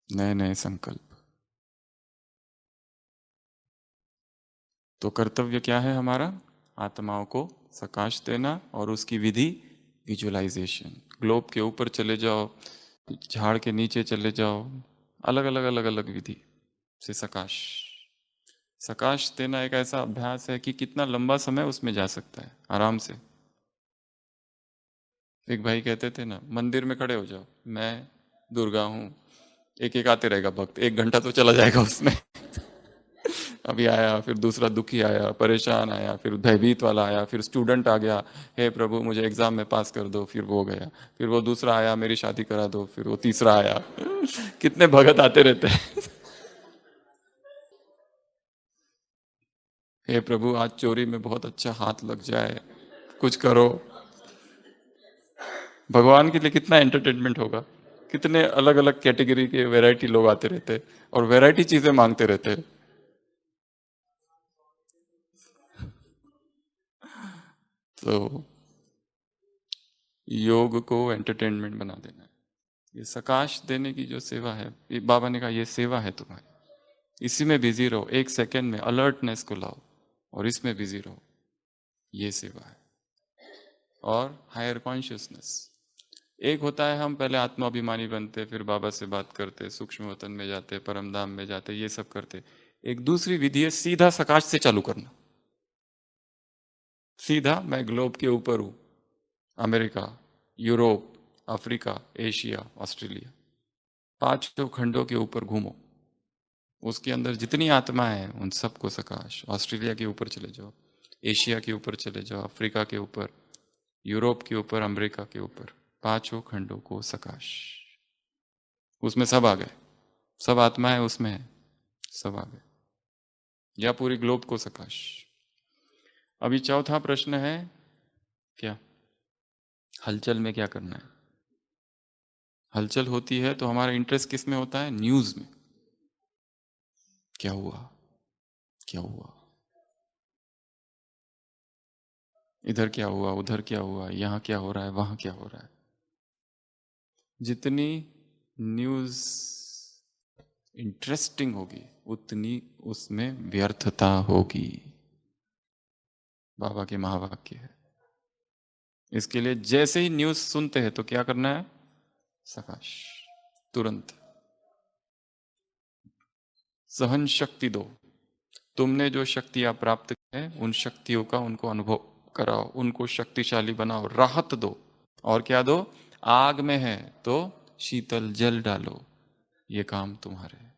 नए नए संकल्प। तो कर्तव्य क्या है हमारा? आत्माओं को सकाश देना, और उसकी विधि विजुअलाइजेशन। ग्लोब के ऊपर चले जाओ, झाड़ के नीचे चले जाओ, अलग अलग अलग अलग विधि से सकाश। सकाश देना एक ऐसा अभ्यास है कि कितना लंबा समय उसमें जा सकता है आराम से। एक भाई कहते थे ना, मंदिर में खड़े हो जाओ, मैं दुर्गा हूं, एक एक आते रहेगा भक्त, 1 घंटा तो चला जाएगा उसमें। अभी आया, फिर दूसरा दुखी आया, परेशान आया, फिर भयभीत वाला आया, फिर स्टूडेंट आ गया, हे प्रभु मुझे एग्जाम में पास कर दो, फिर वो गया, फिर वो दूसरा आया, मेरी शादी करा दो, फिर वो तीसरा आया। कितने भगत आते रहते हैं। हे प्रभु आज चोरी में बहुत अच्छा हाथ लग जाए, कुछ करो। भगवान के लिए कितना एंटरटेनमेंट होगा, कितने अलग अलग कैटेगरी के वैरायटी लोग आते रहते और वैरायटी चीजें मांगते रहते। तो योग को एंटरटेनमेंट बना देना है। ये सकाश देने की जो सेवा है, ये बाबा ने कहा ये सेवा है तुम्हारी, इसी में बिजी रहो, 1 सेकेंड में अलर्टनेस को लाओ और इसमें बिजी रहो, ये सेवा है। और हायर कॉन्शियसनेस, एक होता है हम पहले आत्माभिमानी बनते, फिर बाबा से बात करते, सूक्ष्म वतन में जाते, परम धाम में जाते, ये सब करते। एक दूसरी विधि है सीधा सकाश से चालू करना। सीधा मैं ग्लोब के ऊपर हूं, America, Europe, Africa, Asia, Australia, 5 खंडों के ऊपर घूमो, उसके अंदर जितनी आत्मा है उन सबको सकाश। ऑस्ट्रेलिया के ऊपर चले जाओ, एशिया के ऊपर चले जाओ, अफ्रीका के ऊपर, यूरोप के ऊपर, अमेरिका के ऊपर, 5 खंडों को सकाश। उसमें सब आ गए, सब आत्माएं उसमें है, सब आ गए, या पूरी ग्लोब को सकाश। अभी चौथा प्रश्न है, क्या हलचल में क्या करना है? हलचल होती है तो हमारा इंटरेस्ट किस में होता है? न्यूज में। क्या हुआ, क्या हुआ, इधर क्या हुआ, उधर क्या हुआ, यहां क्या हो रहा है, वहां क्या हो रहा है। जितनी न्यूज इंटरेस्टिंग होगी उतनी उसमें व्यर्थता होगी, बाबा के महावाक्य है। इसके लिए जैसे ही न्यूज सुनते हैं तो क्या करना है? सकाश, तुरंत। सहन शक्ति दो, तुमने जो शक्तियां प्राप्त की है उन शक्तियों का उनको अनुभव कराओ, उनको शक्तिशाली बनाओ, राहत दो। और क्या दो? आग में है तो शीतल जल डालो, ये काम तुम्हारे है।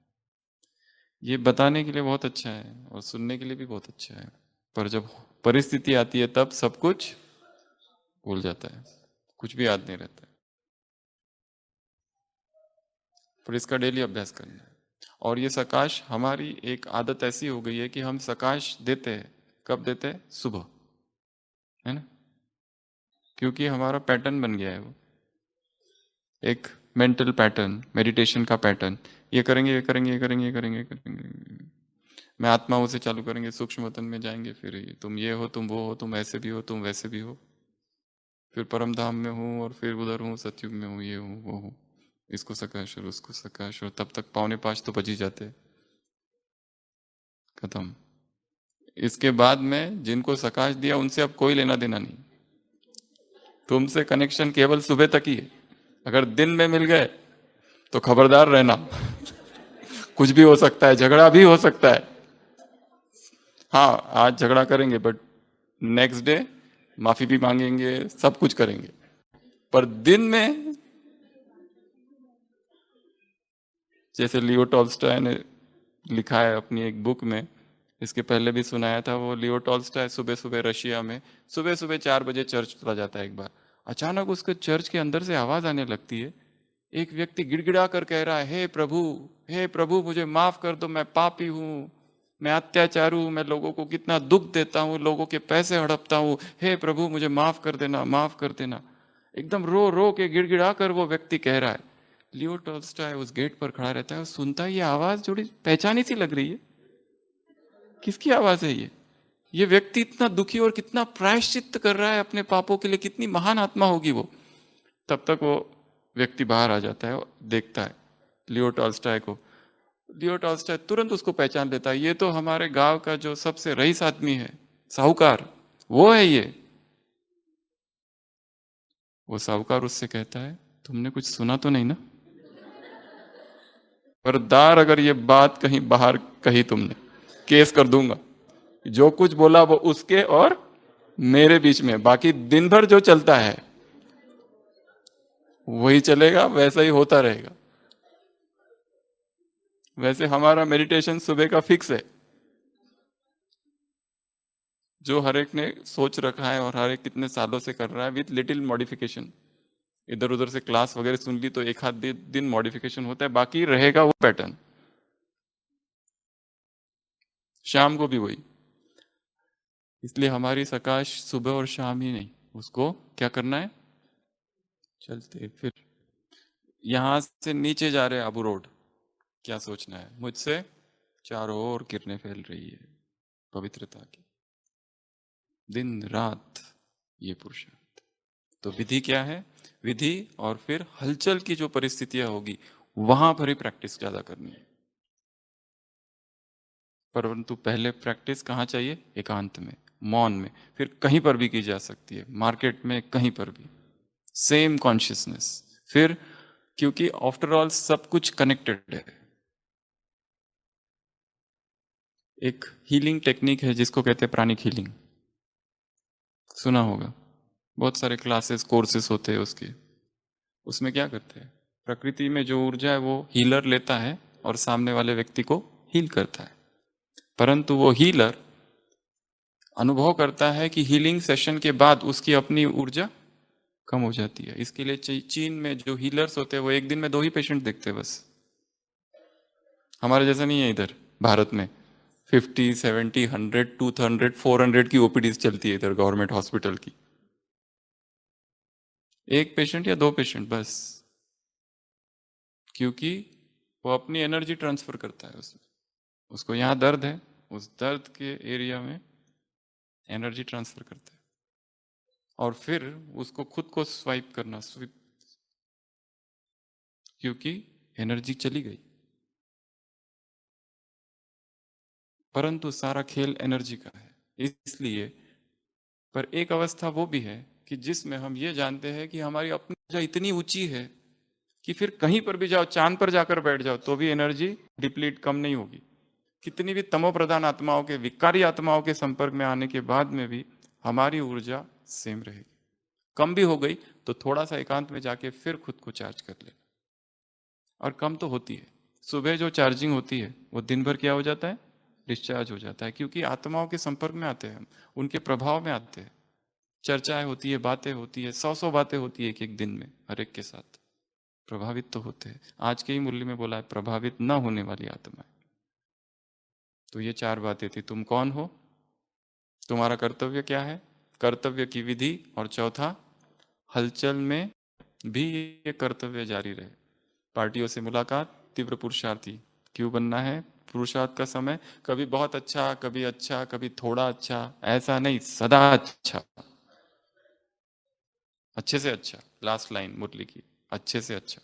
ये बताने के लिए बहुत अच्छा है और सुनने के लिए भी बहुत अच्छा है, पर जब परिस्थिति आती है तब सब कुछ भूल जाता है, कुछ भी याद नहीं रहता है। पर इसका डेली अभ्यास करना है। और ये सकाश हमारी एक आदत ऐसी हो गई है कि हम सकाश देते हैं, कब देते हैं? सुबह, है ना, क्योंकि हमारा पैटर्न बन गया है वो, एक मेंटल पैटर्न, मेडिटेशन का पैटर्न। ये करेंगे, ये करेंगे, ये करेंगे, ये करेंगे, ये करेंगे, मैं आत्माओं से चालू करेंगे, सूक्ष्म वतन में जाएंगे, फिर तुम ये हो, तुम वो हो, तुम ऐसे भी हो, तुम वैसे भी हो, फिर परम धाम में हूँ और फिर उधर हूँ, सतयुग में हूँ, ये हूँ वो हूँ, इसको सकाश और उसको सकाश, और तब तक 4:45 तो बज ही जाते, खत्म। इसके बाद में जिनको सकाश दिया उनसे अब कोई लेना देना नहीं, तुमसे कनेक्शन केवल सुबह तक ही है। अगर दिन में मिल गए तो खबरदार रहना, कुछ भी हो सकता है, झगड़ा भी हो सकता है। हाँ आज झगड़ा करेंगे बट नेक्स्ट डे माफी भी मांगेंगे, सब कुछ करेंगे। पर दिन में, जैसे लियो टॉल्स्टॉय ने लिखा है अपनी एक बुक में, इसके पहले भी सुनाया था, वो लियो टॉल्स्टॉय सुबह सुबह रशिया में सुबह सुबह 4 बजे चर्च चला जाता है। एक बार अचानक उसके चर्च के अंदर से आवाज आने लगती है, एक व्यक्ति गिड़गिड़ा कर कह रहा है, हे प्रभु मुझे माफ कर दो, मैं पापी हूँ, मैं अत्याचारी हूँ, मैं लोगों को कितना दुख देता हूँ, लोगों के पैसे हड़पता हूँ, हे प्रभु मुझे माफ कर देना, माफ कर देना। एकदम रो रो के गिड़गिड़ा कर वो व्यक्ति कह रहा है। लियो टॉल्स्टॉय उस गेट पर खड़ा रहता है और सुनता है, ये आवाज थोड़ी पहचानी सी लग रही है, किसकी आवाज है ये व्यक्ति इतना दुखी और कितना प्रायश्चित कर रहा है अपने पापों के लिए, कितनी महान आत्मा होगी वो। तब तक वो व्यक्ति बाहर आ जाता है और देखता है लियो टॉल्स्टॉय को। लियो टॉल्स्टॉय तुरंत उसको पहचान लेता है, ये तो हमारे गांव का जो सबसे रईस आदमी है, साहूकार, वो है ये। वो साहूकार उससे कहता है, तुमने कुछ सुना तो नहीं ना? खबरदार अगर ये बात कहीं बाहर कही तुमने, केस कर दूंगा। जो कुछ बोला वो उसके और मेरे बीच में, बाकी दिन भर जो चलता है वही चलेगा, वैसा ही होता रहेगा। वैसे हमारा मेडिटेशन सुबह का फिक्स है, जो हर एक ने सोच रखा है और हर एक कितने सालों से कर रहा है, विथ लिटिल मॉडिफिकेशन। इधर उधर से क्लास वगैरह सुन ली तो एक आध दिन मॉडिफिकेशन होता है, बाकी रहेगा वो पैटर्न। शाम को भी वही। इसलिए हमारी सकाश सुबह और शाम ही नहीं, उसको क्या करना है, चलते फिर यहां से नीचे जा रहे अबू रोड, क्या सोचना है, मुझसे चारों ओर किरणें फैल रही है पवित्रता की, दिन रात ये पुरुषार्थ। तो विधि क्या है, विधि और फिर हलचल की जो परिस्थितियां होगी वहां पर ही प्रैक्टिस ज्यादा करनी है। परंतु पहले प्रैक्टिस कहाँ चाहिए, एकांत में, मौन में। फिर कहीं पर भी की जा सकती है, मार्केट में, कहीं पर भी, सेम कॉन्शियसनेस। फिर क्योंकि आफ्टर ऑल सब कुछ कनेक्टेड है। एक हीलिंग टेक्निक है जिसको कहते हैं प्राणिक हीलिंग, सुना होगा, बहुत सारे क्लासेस कोर्सेस होते हैं उसके। उसमें क्या करते हैं, प्रकृति में जो ऊर्जा है वो हीलर लेता है और सामने वाले व्यक्ति को हील करता है। परंतु वो हीलर अनुभव करता है कि हीलिंग सेशन के बाद उसकी अपनी ऊर्जा कम हो जाती है। इसके लिए चीन में जो हीलर्स होते हैं वो एक दिन में 2 ही पेशेंट देखते हैं बस। हमारे जैसा नहीं है इधर भारत में 50, 70, 100, 200, 400 की ओपीडीज चलती है इधर गवर्नमेंट हॉस्पिटल की। 1 पेशेंट या 2 पेशेंट बस, क्योंकि वो अपनी एनर्जी ट्रांसफर करता है उसमें। उसको यहाँ दर्द है, उस दर्द के एरिया में एनर्जी ट्रांसफर करता है और फिर उसको खुद को स्वाइप करना, स्विप, क्योंकि एनर्जी चली गई। परंतु सारा खेल एनर्जी का है, इसलिए। पर एक अवस्था वो भी है कि जिसमें हम ये जानते हैं कि हमारी अपनी ऊर्जा इतनी ऊंची है कि फिर कहीं पर भी जाओ, चांद पर जाकर बैठ जाओ तो भी एनर्जी डिप्लीट कम नहीं होगी। कितनी भी तमो प्रधान आत्माओं के, विकारी आत्माओं के संपर्क में आने के बाद में भी हमारी ऊर्जा सेम रहेगी। कम भी हो गई तो थोड़ा सा एकांत में जाके फिर खुद को चार्ज कर लेना। और कम तो होती है, सुबह जो चार्जिंग होती है वो दिन भर क्या हो जाता है, डिस्चार्ज हो जाता है, क्योंकि आत्माओं के संपर्क में आते हैं हम, उनके प्रभाव में आते हैं। चर्चाएं होती है, बातें होती है, 100 बातें होती है एक एक दिन में, हर एक के साथ प्रभावित तो होते हैं। आज के ही मुरली में बोला है, प्रभावित न होने वाली आत्मा है। तो ये 4 बातें थी, तुम कौन हो, तुम्हारा कर्तव्य क्या है, कर्तव्य की विधि, और चौथा, हलचल में भी ये कर्तव्य जारी रहे। पार्टियों से मुलाकात, तीव्र पुरुषार्थी क्यों बनना है, पुरुषार्थ का समय कभी बहुत अच्छा, कभी अच्छा, कभी थोड़ा अच्छा, ऐसा नहीं, सदा अच्छा, अच्छे से अच्छा। लास्ट लाइन मुरली की, अच्छे से अच्छा।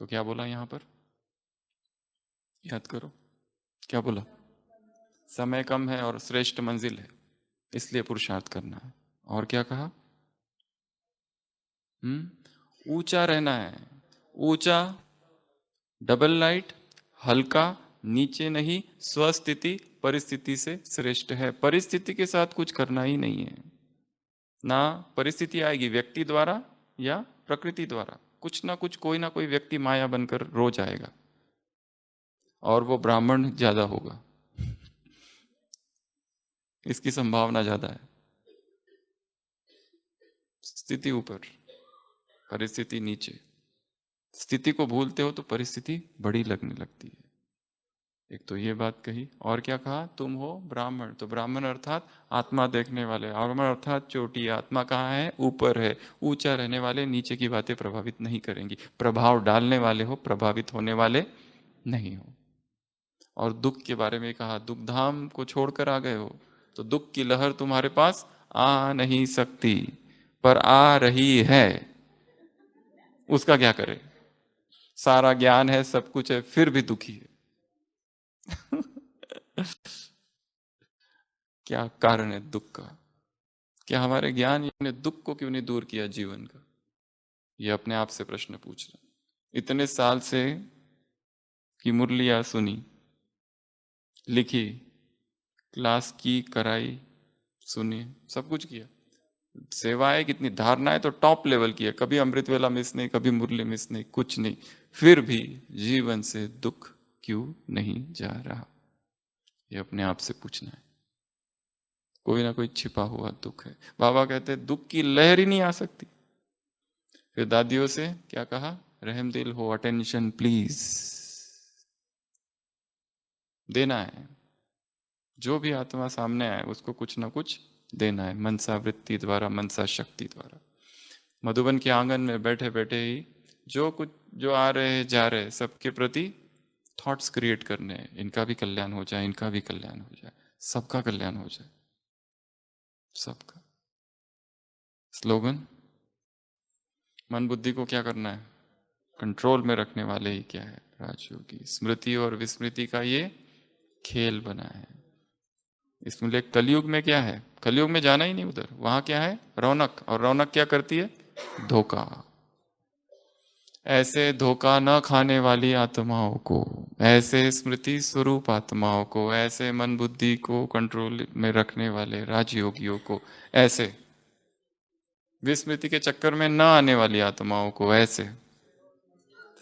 तो क्या बोला यहां पर, याद करो, क्या बोला, समय कम है और श्रेष्ठ मंजिल है, इसलिए पुरुषार्थ करना है। और क्या कहा, ऊंचा रहना है, ऊंचा, डबल लाइट, हल्का, नीचे नहीं, स्वस्थिति परिस्थिति से श्रेष्ठ है। परिस्थिति के साथ कुछ करना ही नहीं है ना, परिस्थिति आएगी व्यक्ति द्वारा या प्रकृति द्वारा, कुछ ना कुछ, कोई ना कोई व्यक्ति माया बनकर रोज आएगा। और वो ब्राह्मण ज्यादा होगा, इसकी संभावना ज्यादा है। स्थिति ऊपर, परिस्थिति नीचे। स्थिति को भूलते हो तो परिस्थिति बड़ी लगने लगती है। एक तो ये बात कही, और क्या कहा, तुम हो ब्राह्मण, तो ब्राह्मण अर्थात आत्मा देखने वाले, ब्राह्मण अर्थात चोटी। आत्मा कहाँ है, ऊपर है। ऊंचा रहने वाले नीचे की बातें प्रभावित नहीं करेंगी। प्रभाव डालने वाले हो, प्रभावित होने वाले नहीं हो। और दुख के बारे में कहा, दुख धाम को छोड़कर आ गए हो तो दुख की लहर तुम्हारे पास आ नहीं सकती, पर आ रही है। उसका क्या करे, सारा ज्ञान है, सब कुछ है, फिर भी दुखी है। क्या कारण है दुख का? क्या हमारे ज्ञान ने दुख को क्यों नहीं दूर किया जीवन का? ये अपने आप से प्रश्न पूछना। इतने साल से की मुरलियां सुनी, लिखी, क्लास की, कराई, सुनी, सब कुछ किया, सेवाएं कितनी, धारणाएं तो टॉप लेवल की है, कभी अमृत वेला मिस नहीं, कभी मुरली मिस नहीं, कुछ नहीं, फिर भी जीवन से दुख क्यों नहीं जा रहा? ये अपने आप से पूछना है। कोई ना कोई छिपा हुआ दुख है। बाबा कहते हैं दुख की लहर ही नहीं आ सकती। फिर दादियों से क्या कहा, रहम दिल हो, अटेंशन प्लीज देना है। जो भी आत्मा सामने आए उसको कुछ ना कुछ देना है, मनसा वृत्ति द्वारा, मनसा शक्ति द्वारा। मधुबन के आंगन में बैठे बैठे ही जो कुछ, जो आ रहे हैं जा रहे हैं, सबके प्रति थॉट्स क्रिएट करने हैं, इनका भी कल्याण हो जाए, इनका भी कल्याण हो जाए, सबका कल्याण हो जाए, सबका। स्लोगन, मन बुद्धि को क्या करना है, कंट्रोल में रखने वाले ही क्या है, राजयोगी। स्मृति और विस्मृति का ये खेल बना है। इसमें कलयुग में क्या है, कलयुग में जाना ही नहीं उधर, वहां क्या है, रौनक। और रौनक क्या करती है, धोखा। ऐसे धोखा न खाने वाली आत्माओं को, ऐसे स्मृति स्वरूप आत्माओं को, ऐसे मन बुद्धि को कंट्रोल में रखने वाले राजयोगियों को, ऐसे विस्मृति के चक्कर में न आने वाली आत्माओं को, ऐसे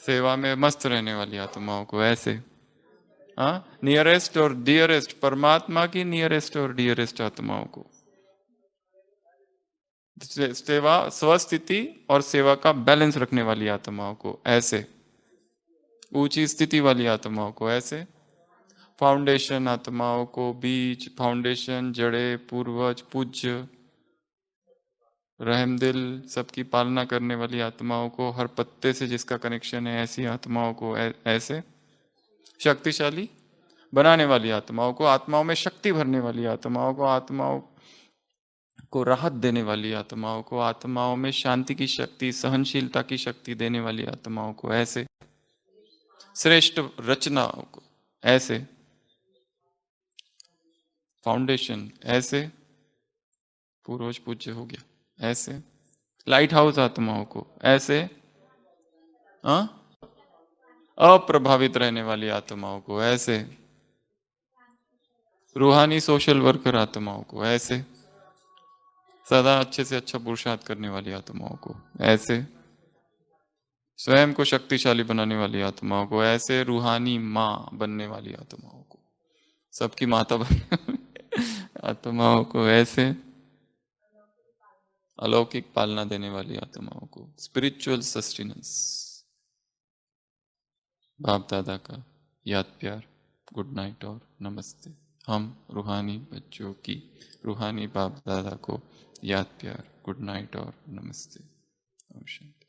सेवा में मस्त रहने वाली आत्माओं को, ऐसे हाँ, नियरेस्ट और डियरेस्ट, परमात्मा की नियरेस्ट और डियरेस्ट आत्माओं को, सेवा, स्वस्थिति और सेवा का बैलेंस रखने वाली आत्माओं को, ऐसे ऊंची स्थिति वाली आत्माओं को, ऐसे फाउंडेशन आत्माओं को, बीज, फाउंडेशन, जड़े, पूर्वज, पूज्य, रहमदिल, सबकी पालना करने वाली आत्माओं को, हर पत्ते से जिसका कनेक्शन है, ऐसी आत्माओं को, ऐसे शक्तिशाली बनाने वाली आत्माओं को, आत्माओं में शक्ति भरने वाली आत्माओं को, आत्माओं को राहत देने वाली आत्माओं को, आत्माओं में शांति की शक्ति, सहनशीलता की शक्ति देने वाली आत्माओं को, ऐसे श्रेष्ठ रचनाओं को, ऐसे फाउंडेशन, ऐसे पूर्वज पूज्य हो गया, ऐसे लाइट हाउस आत्माओं को, ऐसे अप्रभावित रहने वाली आत्माओं को, ऐसे रूहानी सोशल वर्कर आत्माओं को, ऐसे सदा अच्छे से अच्छा पुरुषार्थ करने वाली आत्माओं को, ऐसे स्वयं को शक्तिशाली बनाने वाली आत्माओं को, ऐसे रूहानी माँ बनने वाली आत्माओं को, सबकी माता बनने वाली आत्माओं को, ऐसे अलौकिक पालना देने वाली आत्माओं को, स्पिरिचुअल सस्टेनेंस। बाप दादा का याद प्यार, गुड नाइट और नमस्ते। हम रूहानी बच्चों की, रूहानी बाप दादा को याद प्यार, गुड नाइट और नमस्ते। ओम शांति।